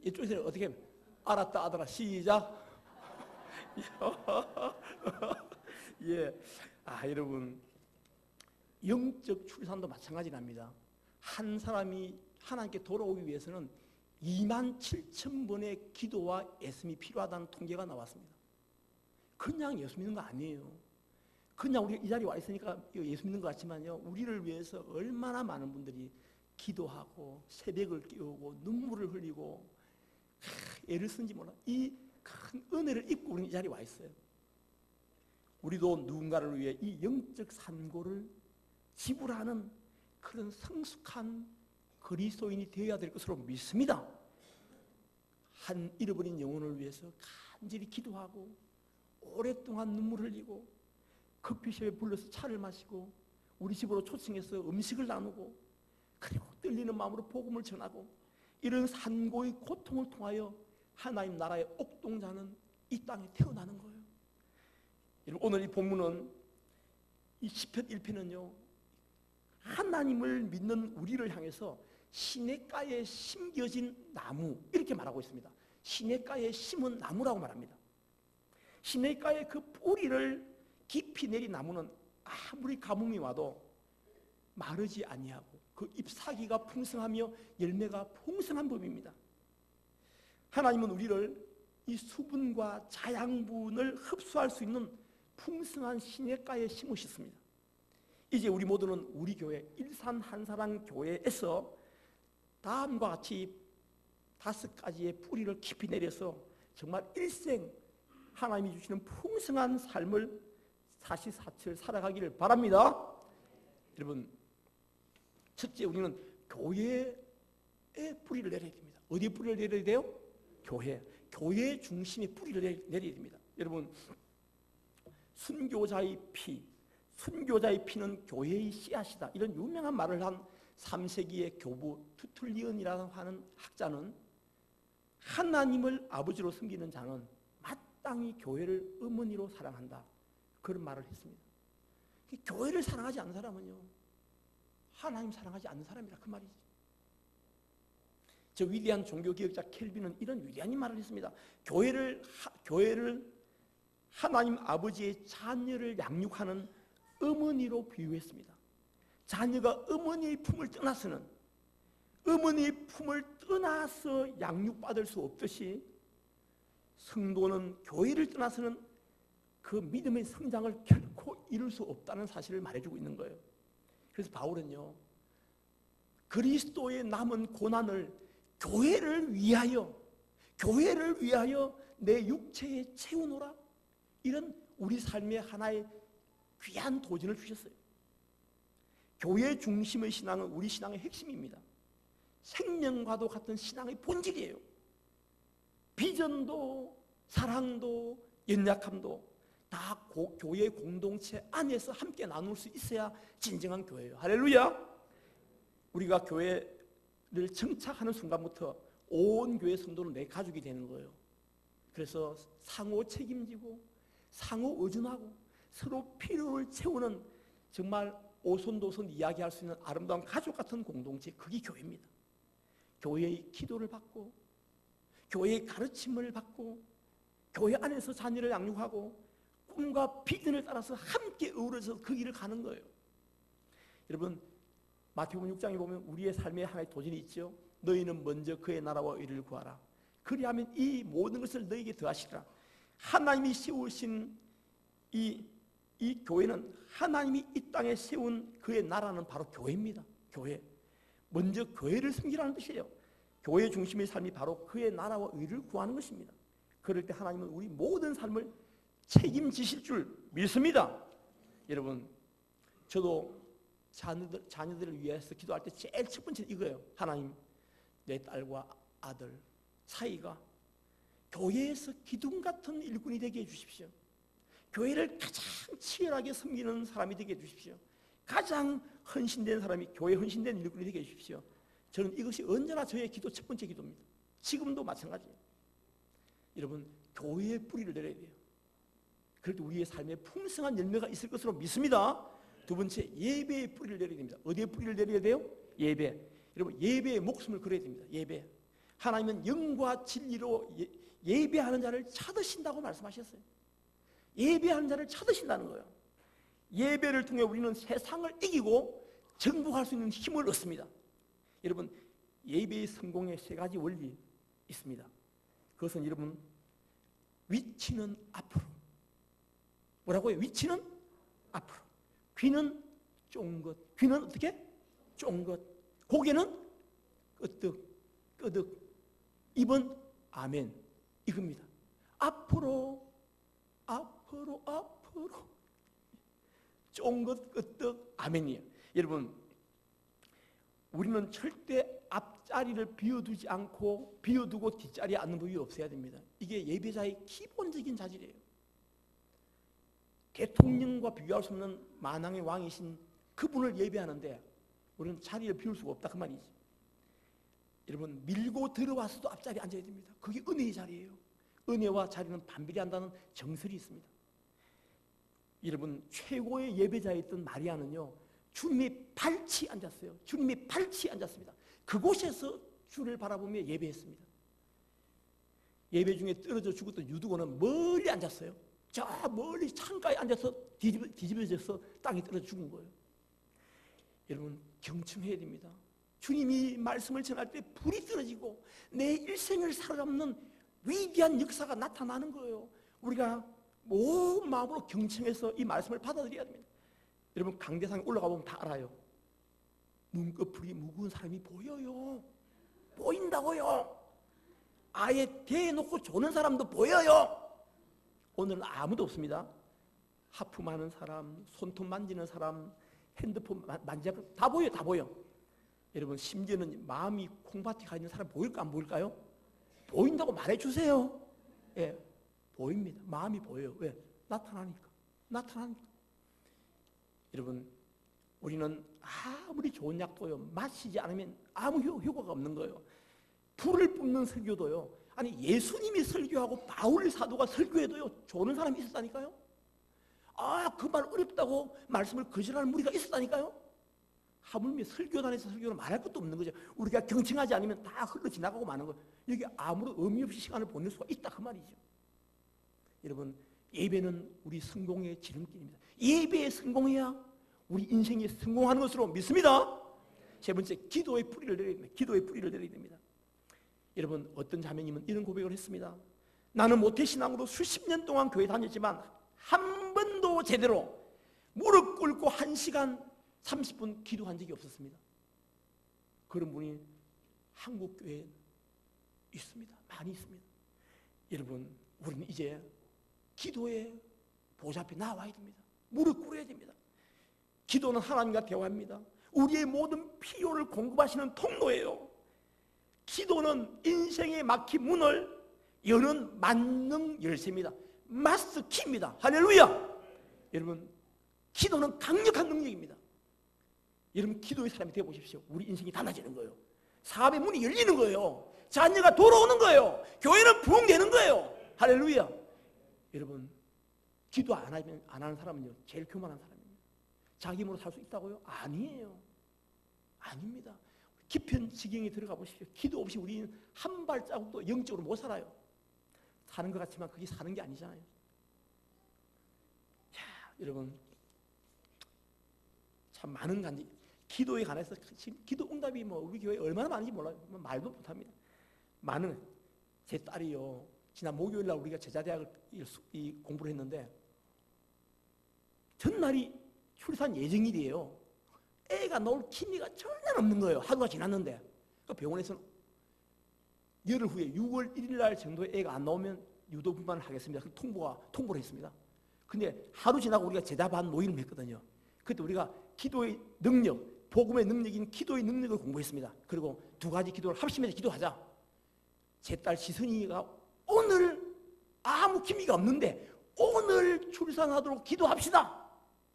이쪽에서 어떻게 알았다 아들아 시작. 예, 여러분, 영적 출산도 마찬가지랍니다. 한 사람이 하나님께 돌아오기 위해서는 27,000번의 기도와 애씀이 필요하다는 통계가 나왔습니다. 그냥 예수 믿는 거 아니에요. 그냥 우리가 이 자리에 와 있으니까 예수 믿는 것 같지만요, 우리를 위해서 얼마나 많은 분들이 기도하고 새벽을 깨우고 눈물을 흘리고 애를 쓴지 몰라. 이 큰 은혜를 입고 우리는 이 자리에 와 있어요. 우리도 누군가를 위해 이 영적 산고를 지불하는 그런 성숙한 그리스도인이 되어야 될 것으로 믿습니다. 한 잃어버린 영혼을 위해서 간절히 기도하고 오랫동안 눈물 흘리고 커피숍에 불러서 차를 마시고 우리 집으로 초청해서 음식을 나누고 그리고 떨리는 마음으로 복음을 전하고, 이런 산고의 고통을 통하여 하나님 나라의 옥동자는 이 땅에 태어나는 거예요. 오늘 이 본문은 이 시편 1편은요, 하나님을 믿는 우리를 향해서 시냇가에 심겨진 나무 이렇게 말하고 있습니다. 시냇가에 심은 나무라고 말합니다. 시냇가에 그 뿌리를 깊이 내린 나무는 아무리 가뭄이 와도 마르지 아니하고 그 잎사귀가 풍성하며 열매가 풍성한 법입니다. 하나님은 우리를 이 수분과 자양분을 흡수할 수 있는 풍성한 시냇가에 심으셨습니다. 이제 우리 모두는 우리 교회 일산 한사랑 교회에서 다음과 같이 5가지의 뿌리를 깊이 내려서 정말 일생 하나님이 주시는 풍성한 삶을 사시사철 살아가기를 바랍니다. 여러분, 첫째, 우리는 교회에 뿌리를 내려야 됩니다. 어디에 뿌리를 내려야 돼요? 교회 중심에 뿌리를 내려야 됩니다. 여러분, 순교자의 피는 교회의 씨앗이다, 이런 유명한 말을 한 3세기의 교부 투툴리언이라고 하는 학자는 하나님을 아버지로 섬기는 자는 마땅히 교회를 어머니로 사랑한다, 그런 말을 했습니다. 교회를 사랑하지 않는 사람은요, 하나님 사랑하지 않는 사람이라 그 말이지. 저 위대한 종교개혁자 켈빈은 이런 위대한 말을 했습니다. 교회를 하나님 아버지의 자녀를 양육하는 어머니로 비유했습니다. 자녀가 어머니의 품을 떠나서는, 어머니의 품을 떠나서 양육받을 수 없듯이 성도는 교회를 떠나서는 그 믿음의 성장을 결코 이룰 수 없다는 사실을 말해주고 있는 거예요. 그래서 바울은요, 그리스도의 남은 고난을 교회를 위하여 내 육체에 채우노라, 이런 우리 삶의 하나의 귀한 도전을 주셨어요. 교회 중심의 신앙은 우리 신앙의 핵심입니다. 생명과도 같은 신앙의 본질이에요. 비전도 사랑도 연약함도 다 교회 공동체 안에서 함께 나눌 수 있어야 진정한 교회예요. 할렐루야. 우리가 교회를 정착하는 순간부터 온 교회 성도는 내 가족이 되는 거예요. 그래서 상호 책임지고 상호 의존하고 서로 필요를 채우는, 정말 오손도손 이야기할 수 있는 아름다운 가족 같은 공동체, 그게 교회입니다. 교회의 기도를 받고 교회의 가르침을 받고 교회 안에서 자녀를 양육하고 꿈과 비전을 따라서 함께 어우러져서 그 길을 가는 거예요. 여러분 마태복음 6장에 보면 우리의 삶에 하나의 도전이 있죠. 너희는 먼저 그의 나라와 의를 구하라. 그리하면 이 모든 것을 너희에게 더하시리라. 하나님이 세우신 이 교회는 하나님이 이 땅에 세운 그의 나라는 바로 교회입니다. 교회. 먼저 교회를 섬기라는 뜻이에요. 교회 중심의 삶이 바로 그의 나라와 의를 구하는 것입니다. 그럴 때 하나님은 우리 모든 삶을 책임지실 줄 믿습니다. 여러분, 저도 자녀들을 위해서 기도할 때 제일 첫 번째 이거예요. 하나님, 내 딸과 아들 사이가 교회에서 기둥 같은 일꾼이 되게 해주십시오. 교회를 가장 치열하게 섬기는 사람이 되게 해주십시오. 가장 헌신된 사람이 교회에 헌신된 일꾼이 되게 해주십시오. 저는 이것이 언제나 저의 기도 첫 번째 기도입니다. 지금도 마찬가지예요. 여러분, 교회의 뿌리를 내려야 돼요. 그럴 때 우리의 삶에 풍성한 열매가 있을 것으로 믿습니다. 두 번째, 예배의 뿌리를 내려야 됩니다. 어디에 뿌리를 내려야 돼요? 예배. 여러분, 예배의 목숨을 걸어야 됩니다. 예배. 하나님은 영과 진리로 예배하는 자를 찾으신다고 말씀하셨어요. 예배하는 자를 찾으신다는 거예요. 예배를 통해 우리는 세상을 이기고 정복할 수 있는 힘을 얻습니다. 여러분, 예배의 성공의 세 가지 원리 있습니다. 그것은 여러분, 위치는 앞으로. 뭐라고요? 위치는 앞으로. 귀는 쫑긋. 귀는 어떻게? 쫑긋. 고개는 끄덕. 입은 아멘. 이겁니다. 앞으로. 쫑긋, 끄덕, 아멘이에요. 여러분, 우리는 절대 앞자리를 비워두고 뒷자리에 앉는 법이 없어야 됩니다. 이게 예배자의 기본적인 자질이에요. 대통령과 비교할 수 없는 만왕의 왕이신 그분을 예배하는데 우리는 자리를 비울 수가 없다 그 말이지. 여러분, 밀고 들어와서도 앞자리에 앉아야 됩니다. 그게 은혜의 자리예요. 은혜와 자리는 반비례한다는 정설이 있습니다. 여러분, 최고의 예배자였던 마리아는요, 주님의 발치에 앉았어요. 주님의 발치에 앉았습니다. 그곳에서 주를 바라보며 예배했습니다. 예배 중에 떨어져 죽었던 유두고는 멀리 앉았어요. 저 멀리 창가에 앉아서 뒤집어져서 땅에 떨어져 죽은 거예요. 여러분, 경청해야 됩니다. 주님이 말씀을 전할 때 불이 떨어지고 내 일생을 살아남는 위대한 역사가 나타나는 거예요. 우리가 온 마음으로 경청해서 이 말씀을 받아들여야 됩니다. 여러분, 강대상에 올라가 보면 다 알아요. 눈꺼풀이 무거운 사람이 보여요. 보인다고요. 아예 대놓고 조는 사람도 보여요. 오늘은 아무도 없습니다. 하품하는 사람, 손톱 만지는 사람, 핸드폰 만지는 다 보여요. 다 보여. 여러분, 심지어는 마음이 콩밭에 가 있는 사람 보일까 안 보일까요? 보인다고 말해주세요. 예, 보입니다. 마음이 보여요. 왜? 나타나니까. 여러분, 우리는 아무리 좋은 약도요, 마시지 않으면 아무 효과가 없는 거예요. 불을 뿜는 설교도요, 아니 예수님이 설교하고 바울 사도가 설교해도요 조는 사람이 있었다니까요. 그 말 어렵다고 말씀을 거절하는 무리가 있었다니까요. 하물며 설교단에서 설교는 말할 것도 없는 거죠. 우리가 경청하지 않으면 다 흘러 지나가고 마는 거예요. 여기 아무런 의미 없이 시간을 보낼 수가 있다 그 말이죠. 여러분, 예배는 우리 성공의 지름길입니다. 예배에 성공해야 우리 인생이 성공하는 것으로 믿습니다. 세 번째, 기도의 뿌리를 내려야 됩니다. 기도의 뿌리를 내려야 됩니다. 여러분, 어떤 자매님은 이런 고백을 했습니다. 나는 모태신앙으로 수십 년 동안 교회 다녔지만 한 번도 제대로 무릎 꿇고 1시간 30분 기도한 적이 없었습니다. 그런 분이 한국 교회에 있습니다. 많이 있습니다. 여러분, 우리는 이제 기도의 보좌 앞에 나와야 됩니다. 무릎 꿇어야 됩니다. 기도는 하나님과 대화합니다. 우리의 모든 필요를 공급하시는 통로예요. 기도는 인생의 막힌 문을 여는 만능 열쇠입니다. 마스터 키입니다. 할렐루야. 여러분, 기도는 강력한 능력입니다. 여러분, 기도의 사람이 되어보십시오. 우리 인생이 달라지는 거예요. 사업의 문이 열리는 거예요. 자녀가 돌아오는 거예요. 교회는 부흥되는 거예요. 할렐루야. 여러분, 기도 안 하는 사람은요, 제일 교만한 사람입니다. 자기 힘으로 살 수 있다고요? 아니에요. 아닙니다. 깊은 지경에 들어가 보십시오. 기도 없이 우리는 한 발자국도 영적으로 못 살아요. 사는 것 같지만 그게 사는 게 아니잖아요. 자, 여러분, 참 많은 간증. 기도에 관해서 지금 기도 응답이 뭐 우리 교회에 얼마나 많은지 몰라요. 뭐 말도 못합니다. 많은 제 딸이요. 지난 목요일 날 우리가 제자대학을 공부를 했는데 전날이 출산 예정일이에요. 애가 나올 기미가 전혀 없는 거예요. 하루가 지났는데 병원에서는 열흘 후에 6월 1일 날 정도에 애가 안 나오면 유도분만을 하겠습니다. 그 통보를 했습니다. 근데 하루 지나고 우리가 제자반 모임을 했거든요. 그때 우리가 기도의 능력, 복음의 능력인 기도의 능력을 공부했습니다. 그리고 두 가지 기도를 합심해서 기도하자. 제 딸 지선이가 오늘 아무 기미가 없는데 오늘 출산하도록 기도합시다.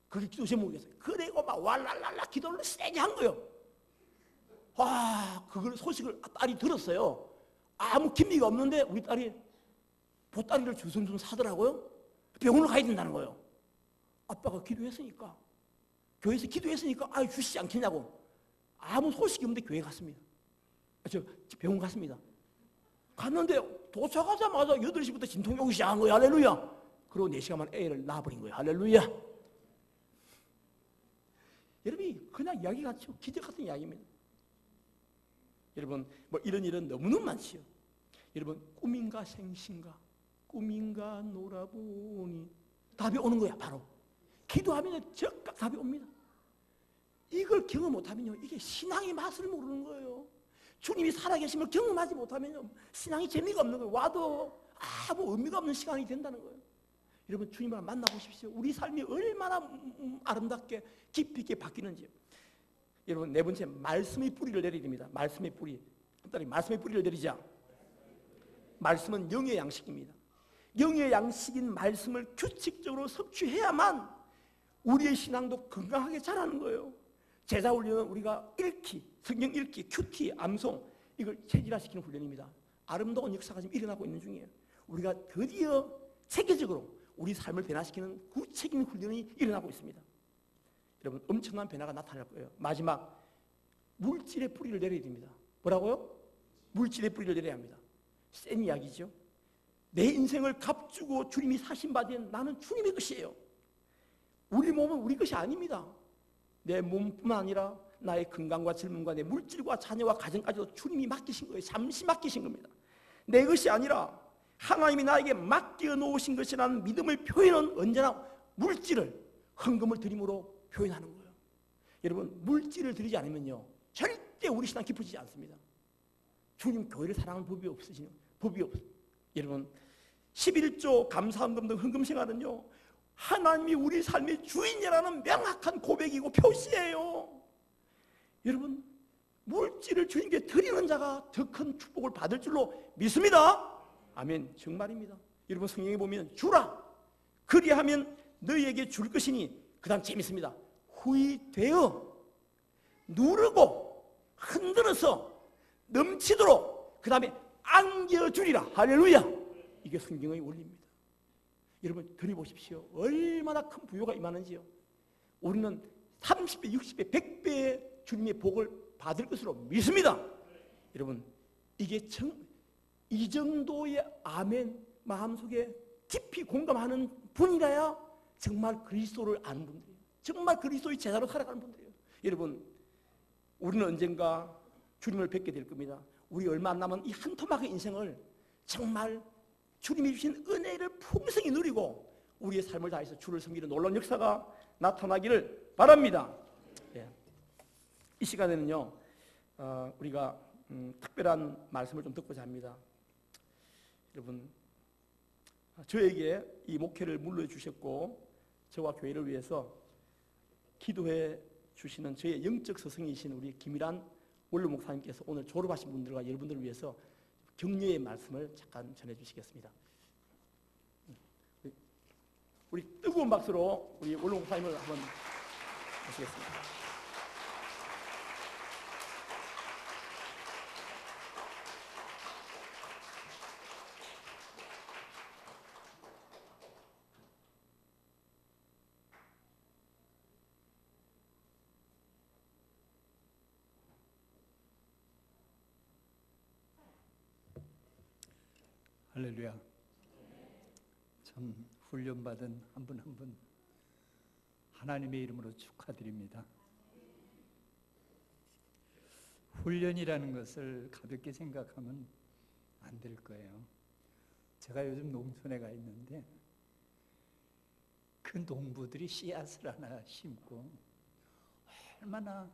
그게 기도 제목이었어요. 그리고 막 왈랄랄라 기도를 세게 한 거예요. 와, 그걸 소식을 딸이 들었어요. 아무 기미가 없는데 우리 딸이 보따리를 주섬주섬 사더라고요. 병원을 가야 된다는 거예요. 아빠가 기도했으니까, 교회에서 기도했으니까 주시지 않겠냐고. 아무 소식이 없는데 교회 갔습니다. 병원 갔습니다. 갔는데 도착하자마자 8시부터 진통이 오기 시작한 거예요. 할렐루야. 그리고 4시간 만에 애를 낳아버린 거예요. 할렐루야. 여러분이 그냥 이야기 같죠. 기적 같은 이야기입니다. 여러분 뭐 이런 일은 너무너무 많지요. 여러분 꿈인가 생신가, 꿈인가 놀아보니 답이 오는 거야. 바로 기도하면 즉각 답이 옵니다. 이걸 경험 못하면요, 이게 신앙의 맛을 모르는 거예요. 주님이 살아계심을 경험하지 못하면요, 신앙이 재미가 없는 거예요. 와도 아무 의미가 없는 시간이 된다는 거예요. 여러분 주님을 만나보십시오. 우리 삶이 얼마나 아름답게 깊이 있게 바뀌는지. 여러분 네 번째, 말씀의 뿌리를 내려야 됩니다. 말씀의 뿌리. 말씀의 뿌리를 내리자. 말씀은 영의 양식입니다. 영의 양식인 말씀을 규칙적으로 섭취해야만 우리의 신앙도 건강하게 자라는 거예요. 제자훈련은 우리가 읽기, 성경 읽기, 큐티, 암송, 이걸 체질화시키는 훈련입니다. 아름다운 역사가 지금 일어나고 있는 중이에요. 우리가 드디어 체계적으로 우리 삶을 변화시키는 구체적인 훈련이 일어나고 있습니다. 여러분 엄청난 변화가 나타날 거예요. 마지막, 물질의 뿌리를 내려야 됩니다. 뭐라고요? 물질의 뿌리를 내려야 합니다. 센 이야기죠. 내 인생을 값주고 주님이 사신 바 된 나는 주님의 것이에요. 우리 몸은 우리 것이 아닙니다. 내 몸뿐만 아니라 나의 건강과 젊음과 내 물질과 자녀와 가정까지도 주님이 맡기신 거예요. 잠시 맡기신 겁니다. 내 것이 아니라 하나님이 나에게 맡겨 놓으신 것이라는 믿음의 표현은 언제나 물질을, 헌금을 드림으로 표현하는 거예요. 여러분 물질을 드리지 않으면요, 절대 우리 신앙 깊어지지 않습니다. 주님 교회를 사랑하는 법이 없으시는 법이 없어요. 여러분 11조 감사헌금 등 헌금 생활은요, 하나님이 우리 삶의 주인이라는 명확한 고백이고 표시예요. 여러분 물질을 주님께 드리는 자가 더 큰 축복을 받을 줄로 믿습니다. 아멘. 정말입니다. 여러분 성경에 보면 주라 그리하면 너희에게 줄 것이니, 그 다음 재밌습니다. 후히되어 누르고 흔들어서 넘치도록 그 다음에 안겨주리라. 할렐루야. 이게 성경의 원리입니다. 여러분 드려보십시오. 얼마나 큰 부요가 임하는지요. 우리는 30배, 60배, 100배의 주님의 복을 받을 것으로 믿습니다. 여러분 이게 이 정도의 아멘 마음속에 깊이 공감하는 분이라야 정말 그리스도를 아는 분들이에요. 정말 그리스도의 제자로 살아가는 분들이에요. 여러분 우리는 언젠가 주님을 뵙게 될 겁니다. 우리 얼마 안 남은 이 한 토막의 인생을 정말 주님이 주신 은혜를 풍성히 누리고 우리의 삶을 다해서 주를 섬기는 놀라운 역사가 나타나기를 바랍니다. 예. 이 시간에는요 우리가 특별한 말씀을 좀 듣고자 합니다. 여러분 저에게 이 목회를 물려주셨고 저와 교회를 위해서 기도해 주시는 저의 영적 스승이신 우리 김일환 원로 목사님께서 오늘 졸업하신 분들과 여러분들을 위해서 격려의 말씀을 잠깐 전해주시겠습니다. 우리 뜨거운 박수로 우리 원로 목사님을 한번 모시겠습니다. 할렐루야. 참 훈련받은 한 분 한 분 하나님의 이름으로 축하드립니다. 훈련이라는 것을 가볍게 생각하면 안 될 거예요. 제가 요즘 농촌에 가 있는데 그 농부들이 씨앗을 하나 심고 얼마나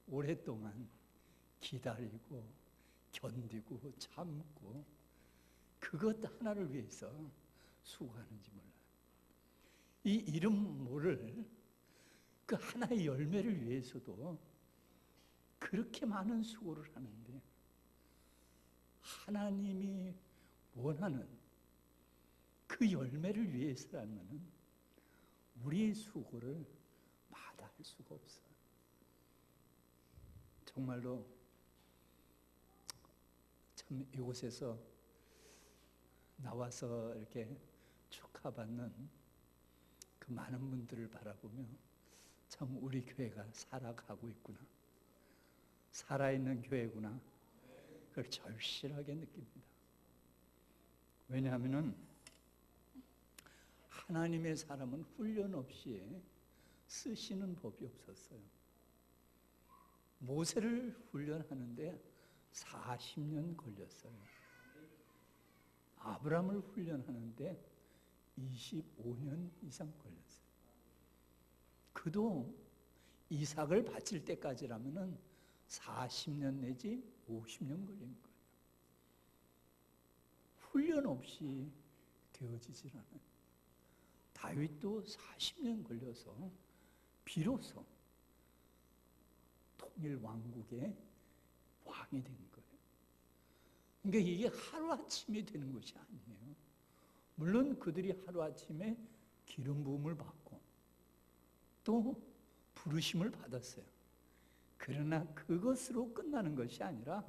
오랫동안 기다리고 견디고 참고 그것 하나를 위해서 수고하는지 몰라요. 이 이름 모를 그 하나의 열매를 위해서도 그렇게 많은 수고를 하는데 하나님이 원하는 그 열매를 위해서라면 우리의 수고를 마다할 수가 없어요. 정말로 참 이곳에서 나와서 이렇게 축하받는 그 많은 분들을 바라보며 참 우리 교회가 살아가고 있구나, 살아있는 교회구나, 그걸 절실하게 느낍니다. 왜냐하면 하나님의 사람은 훈련 없이 쓰시는 법이 없었어요. 모세를 훈련하는데 40년 걸렸어요. 아브라함을 훈련하는데 25년 이상 걸렸어요. 그도 이삭을 바칠 때까지라면 40년 내지 50년 걸린 거예요. 훈련 없이 되어지질 않아요. 다윗도 40년 걸려서 비로소 통일 왕국의 왕이 된 거예요. 그러니까 이게 하루아침에 되는 것이 아니에요. 물론 그들이 하루아침에 기름 부음을 받고 또 부르심을 받았어요. 그러나 그것으로 끝나는 것이 아니라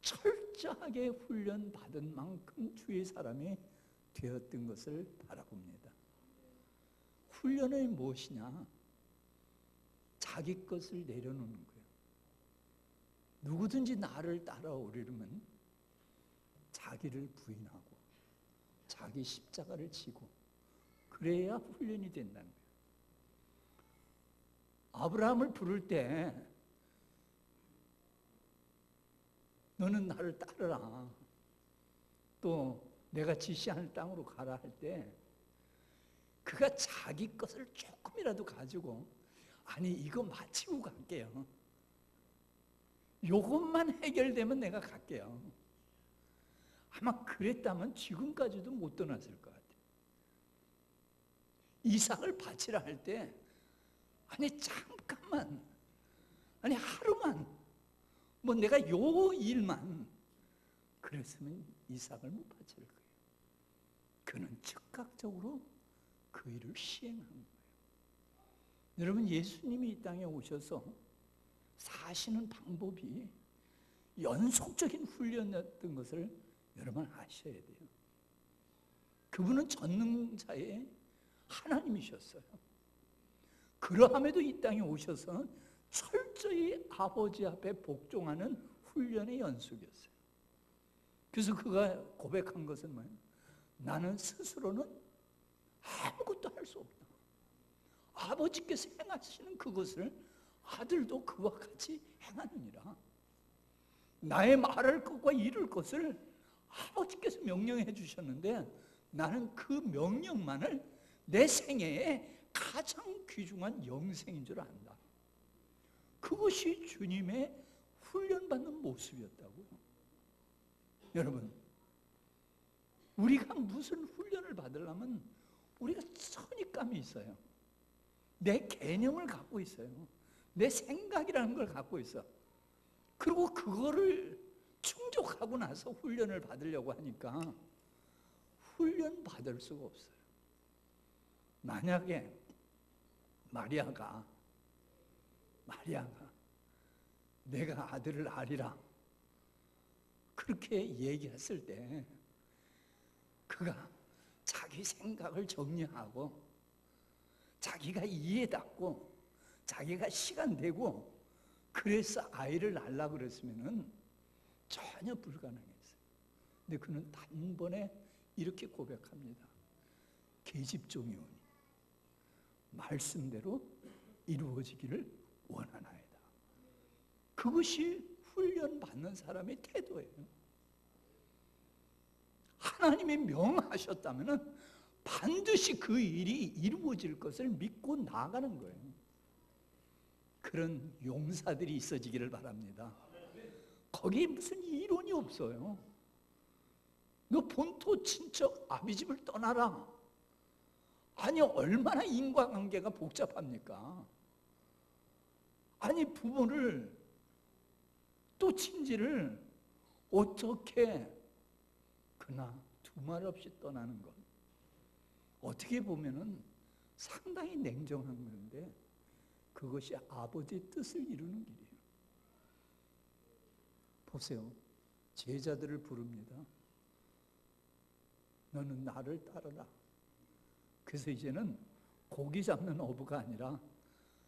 철저하게 훈련받은 만큼 주의 사람이 되었던 것을 바라봅니다. 훈련이 무엇이냐? 자기 것을 내려놓는 거예요. 누구든지 나를 따라오려면 자기를 부인하고 자기 십자가를 지고 그래야 훈련이 된다는 거예요. 아브라함을 부를 때 너는 나를 따르라, 또 내가 지시하는 땅으로 가라 할 때 그가 자기 것을 조금이라도 가지고 아니 이거 마치고 갈게요, 요것만 해결되면 내가 갈게요, 아마 그랬다면 지금까지도 못 떠났을 것 같아요. 이삭을 바치라 할 때 아니 잠깐만, 아니 하루만, 뭐 내가 요 일만 그랬으면 이삭을 못 바칠 거예요. 그는 즉각적으로 그 일을 시행한 거예요. 여러분, 예수님이 이 땅에 오셔서 사시는 방법이 연속적인 훈련이었던 것을 여러분 아셔야 돼요. 그분은 전능자의 하나님이셨어요. 그러함에도 이 땅에 오셔서 철저히 아버지 앞에 복종하는 훈련의 연속이었어요. 그래서 그가 고백한 것은 뭐예요? 나는 스스로는 아무것도 할 수 없다. 아버지께서 행하시는 그것을 아들도 그와 같이 행하느니라. 나의 말할 것과 이룰 것을 아버지께서 명령해 주셨는데 나는 그 명령만을 내 생애에 가장 귀중한 영생인 줄 안다. 그것이 주님의 훈련받는 모습이었다고요. 여러분, 우리가 무슨 훈련을 받으려면 우리가 선입감이 있어요. 내 개념을 갖고 있어요. 내 생각이라는 걸 갖고 있어. 그리고 그거를 충족하고 나서 훈련을 받으려고 하니까 훈련 받을 수가 없어요. 만약에 마리아가 내가 아들을 낳으리라 그렇게 얘기했을 때 그가 자기 생각을 정리하고 자기가 이해닫고 자기가 시간 되고 그래서 아이를 낳으려고 그랬으면 전혀 불가능했어요. 근데 그는 단번에 이렇게 고백합니다. 계집종이오니 말씀대로 이루어지기를 원하나이다. 그 그것이 훈련받는 사람의 태도예요. 하나님이 명하셨다면 반드시 그 일이 이루어질 것을 믿고 나아가는 거예요. 그런 용사들이 있어지기를 바랍니다. 거기에 무슨 이론이 없어요. 너 본토 친척 아비집을 떠나라. 아니 얼마나 인과관계가 복잡합니까? 아니 부모를 또 친지를 어떻게 그나 두말 없이 떠나는 것, 어떻게 보면은 상당히 냉정한 건데 그것이 아버지의 뜻을 이루는 길이에요. 보세요. 제자들을 부릅니다. 너는 나를 따르라. 그래서 이제는 고기 잡는 어부가 아니라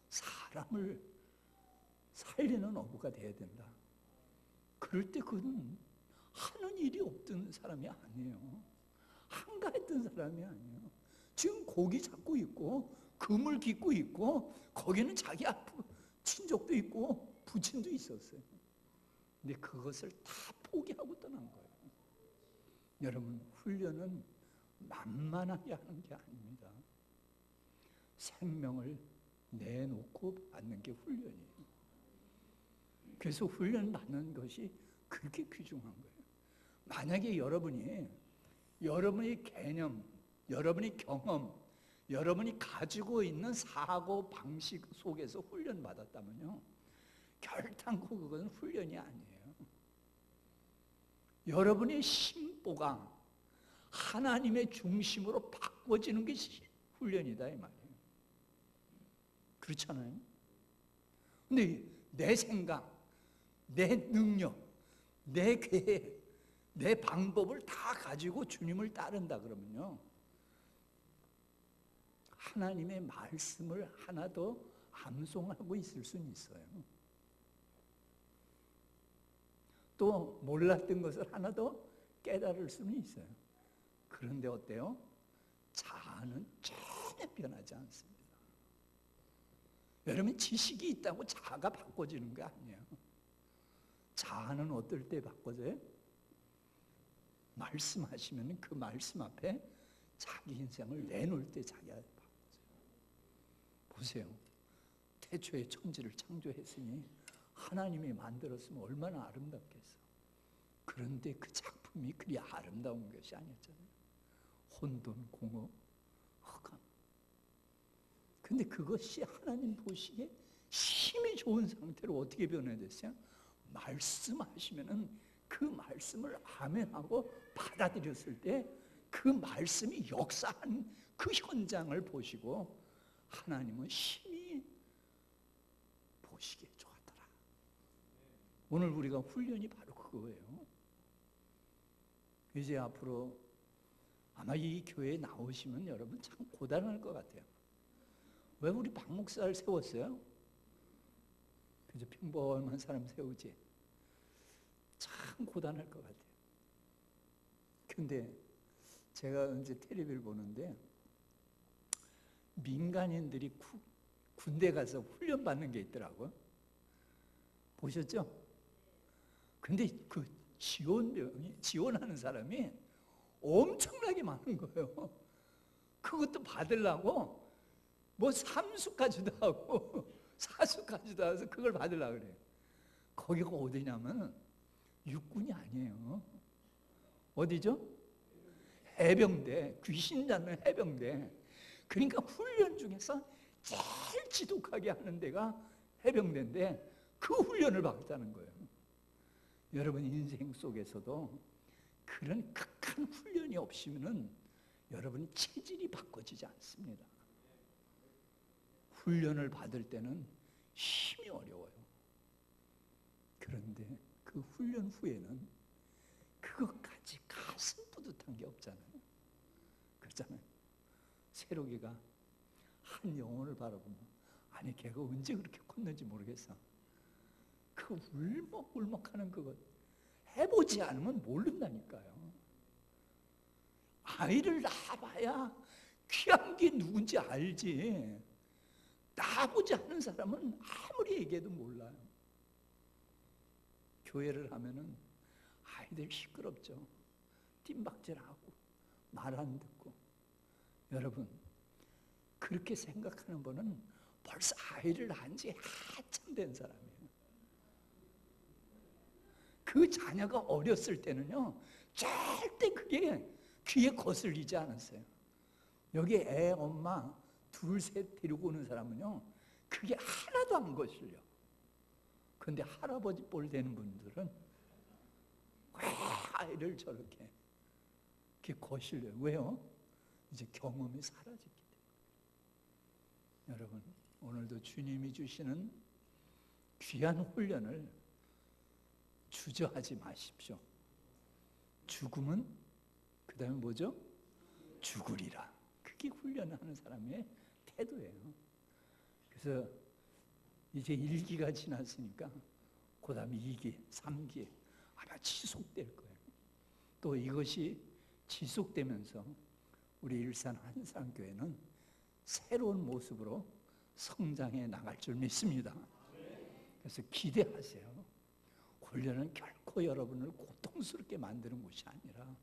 사람을 살리는 어부가 돼야 된다. 그럴 때 그는 하는 일이 없던 사람이 아니에요. 한가했던 사람이 아니에요. 지금 고기 잡고 있고 금을 깃고 있고 거기는 자기 친족도 있고 부친도 있었어요. 근데 그것을 다 포기하고 떠난 거예요. 여러분, 훈련은 만만하게 하는 게 아닙니다. 생명을 내놓고 받는 게 훈련이에요. 그래서 훈련 받는 것이 그렇게 귀중한 거예요. 만약에 여러분의 개념, 여러분의 경험, 여러분이 가지고 있는 사고 방식 속에서 훈련 받았다면요, 결단코 그건 훈련이 아니에요. 여러분의 심보가 하나님의 중심으로 바꿔지는 것이 훈련이다 이 말이에요. 그렇잖아요. 근데 내 생각, 내 능력, 내 계획, 내 방법을 다 가지고 주님을 따른다 그러면요, 하나님의 말씀을 하나 더 암송하고 있을 수는 있어요. 또 몰랐던 것을 하나 더 깨달을 수는 있어요. 그런데 어때요? 자아는 전혀 변하지 않습니다. 여러분, 지식이 있다고 자아가 바꿔지는 게 아니에요. 자아는 어떨 때 바꿔져요? 말씀하시면 그 말씀 앞에 자기 인생을 내놓을 때 자기가 바꿔져요. 보세요. 태초에 천지를 창조했으니 하나님이 만들었으면 얼마나 아름답겠어. 그런데 그 작품이 그리 아름다운 것이 아니었잖아요. 혼돈, 공허, 흑암. 근데 그것이 하나님 보시기에 힘이 좋은 상태로 어떻게 변화됐어요? 말씀하시면은 그 말씀을 아멘하고 받아들였을 때 그 말씀이 역사한 그 현장을 보시고 하나님은 심히 보시기에 좋았더라. 오늘 우리가 훈련이 바로 그거예요. 이제 앞으로 아마 이 교회에 나오시면 여러분 참 고단할 것 같아요. 왜 우리 박 목사를 세웠어요? 그저 평범한 사람 세우지. 참 고단할 것 같아요. 근데 제가 이제 텔레비를 보는데 민간인들이 군대 가서 훈련 받는 게 있더라고요. 보셨죠? 근데 그 지원하는 사람이 엄청나게 많은 거예요. 그것도 받으려고 뭐 3수까지도 하고 4수까지도 해서 그걸 받으려고 그래요. 거기가 어디냐면 육군이 아니에요. 어디죠? 해병대, 귀신 잡는 해병대. 그러니까 훈련 중에서 제일 지독하게 하는 데가 해병대인데 그 훈련을 받았다는 거예요. 여러분 인생 속에서도 그런 극한 훈련이 없으면은 여러분의 체질이 바꿔지지 않습니다. 훈련을 받을 때는 힘이 어려워요. 그런데 그 훈련 후에는 그것까지 가슴 뿌듯한 게 없잖아요. 그렇잖아요. 새로기가 한 영혼을 바라보면 아니 걔가 언제 그렇게 컸는지 모르겠어. 그 울먹울먹하는 그것 해보지 않으면 모른다니까요. 아이를 낳아봐야 귀한 게 누군지 알지. 낳아보지 않은 사람은 아무리 얘기해도 몰라요. 교회를 하면은 아이들 시끄럽죠. 뜀박질하고 말 안 듣고. 여러분, 그렇게 생각하는 분은 벌써 아이를 낳은 지 한참 된 사람이에요. 그 자녀가 어렸을 때는요, 절대 그게 귀에 거슬리지 않았어요. 여기 애 엄마 둘, 셋 데리고 오는 사람은요, 그게 하나도 안 거슬려. 그런데 할아버지 뻘 되는 분들은 왜 아이를 저렇게 거슬려요? 왜요? 이제 경험이 사라졌기 때문에. 여러분, 오늘도 주님이 주시는 귀한 훈련을 주저하지 마십시오. 죽음은 그 다음에 뭐죠? 죽으리라. 그게 훈련하는 사람의 태도예요. 그래서 이제 1기가 지났으니까 그 다음에 2기, 3기 아마 지속될 거예요. 또 이것이 지속되면서 우리 일산 한산교회는 새로운 모습으로 성장해 나갈 줄 믿습니다. 그래서 기대하세요. 훈련은 결코 여러분을 고통스럽게 만드는 것이 아니라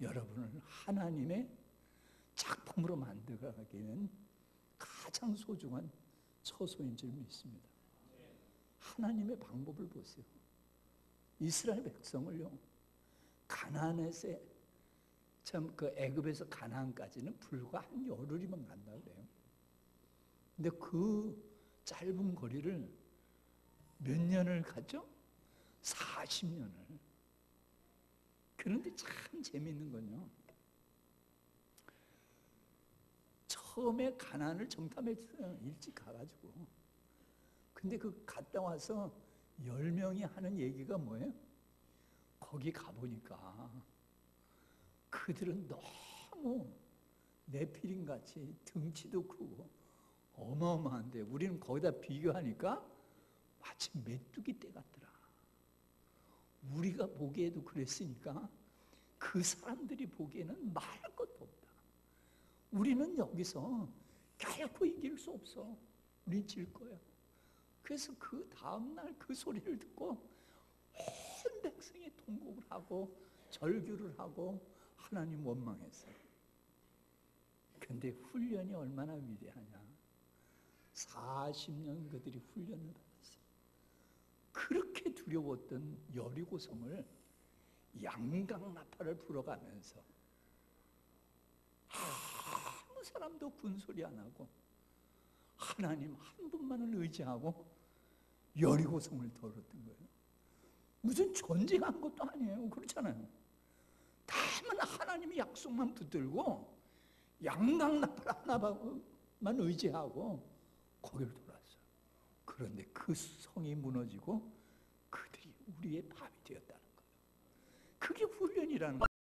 여러분을 하나님의 작품으로 만들어가기에는 가장 소중한 처소인 줄 믿습니다. 하나님의 방법을 보세요. 이스라엘 백성을요, 가나안에서 참 그 애굽에서 가나안까지는 불과 한 열흘이면 간다 그래요. 근데 그 짧은 거리를 몇 년을 갔죠? 40년을. 그런데 참 재미있는 건요, 처음에 가나안을 정탐했어요. 일찍 가가지고. 근데 그 갔다 와서 10명이 하는 얘기가 뭐예요? 거기 가보니까 그들은 너무 네피림같이 등치도 크고 어마어마한데 우리는 거기다 비교하니까 마치 메뚜기 떼 같더라. 우리가 보기에도 그랬으니까 그 사람들이 보기에는 말할 것도 없다. 우리는 여기서 결코 이길 수 없어. 우린 질 거야. 그래서 그 다음날 그 소리를 듣고 온 백성이 통곡을 하고 절규를 하고 하나님 원망했어요. 근데 훈련이 얼마나 위대하냐. 40년 그들이 훈련을 받았어요. 그렇게 두려웠던 여리고성을 양강나팔을 불어가면서 아무 사람도 군소리 안 하고 하나님 한 분만을 의지하고 여리고성을 돌았던 거예요. 무슨 전쟁한 것도 아니에요. 그렇잖아요. 다만 하나님의 약속만 붙들고 양강나팔 하나만 의지하고 거기를 돌았어요. 그런데 그 성이 무너지고 그들이 우리의 밥이 되었다는 거예요. 그게 훈련이라는 거예요.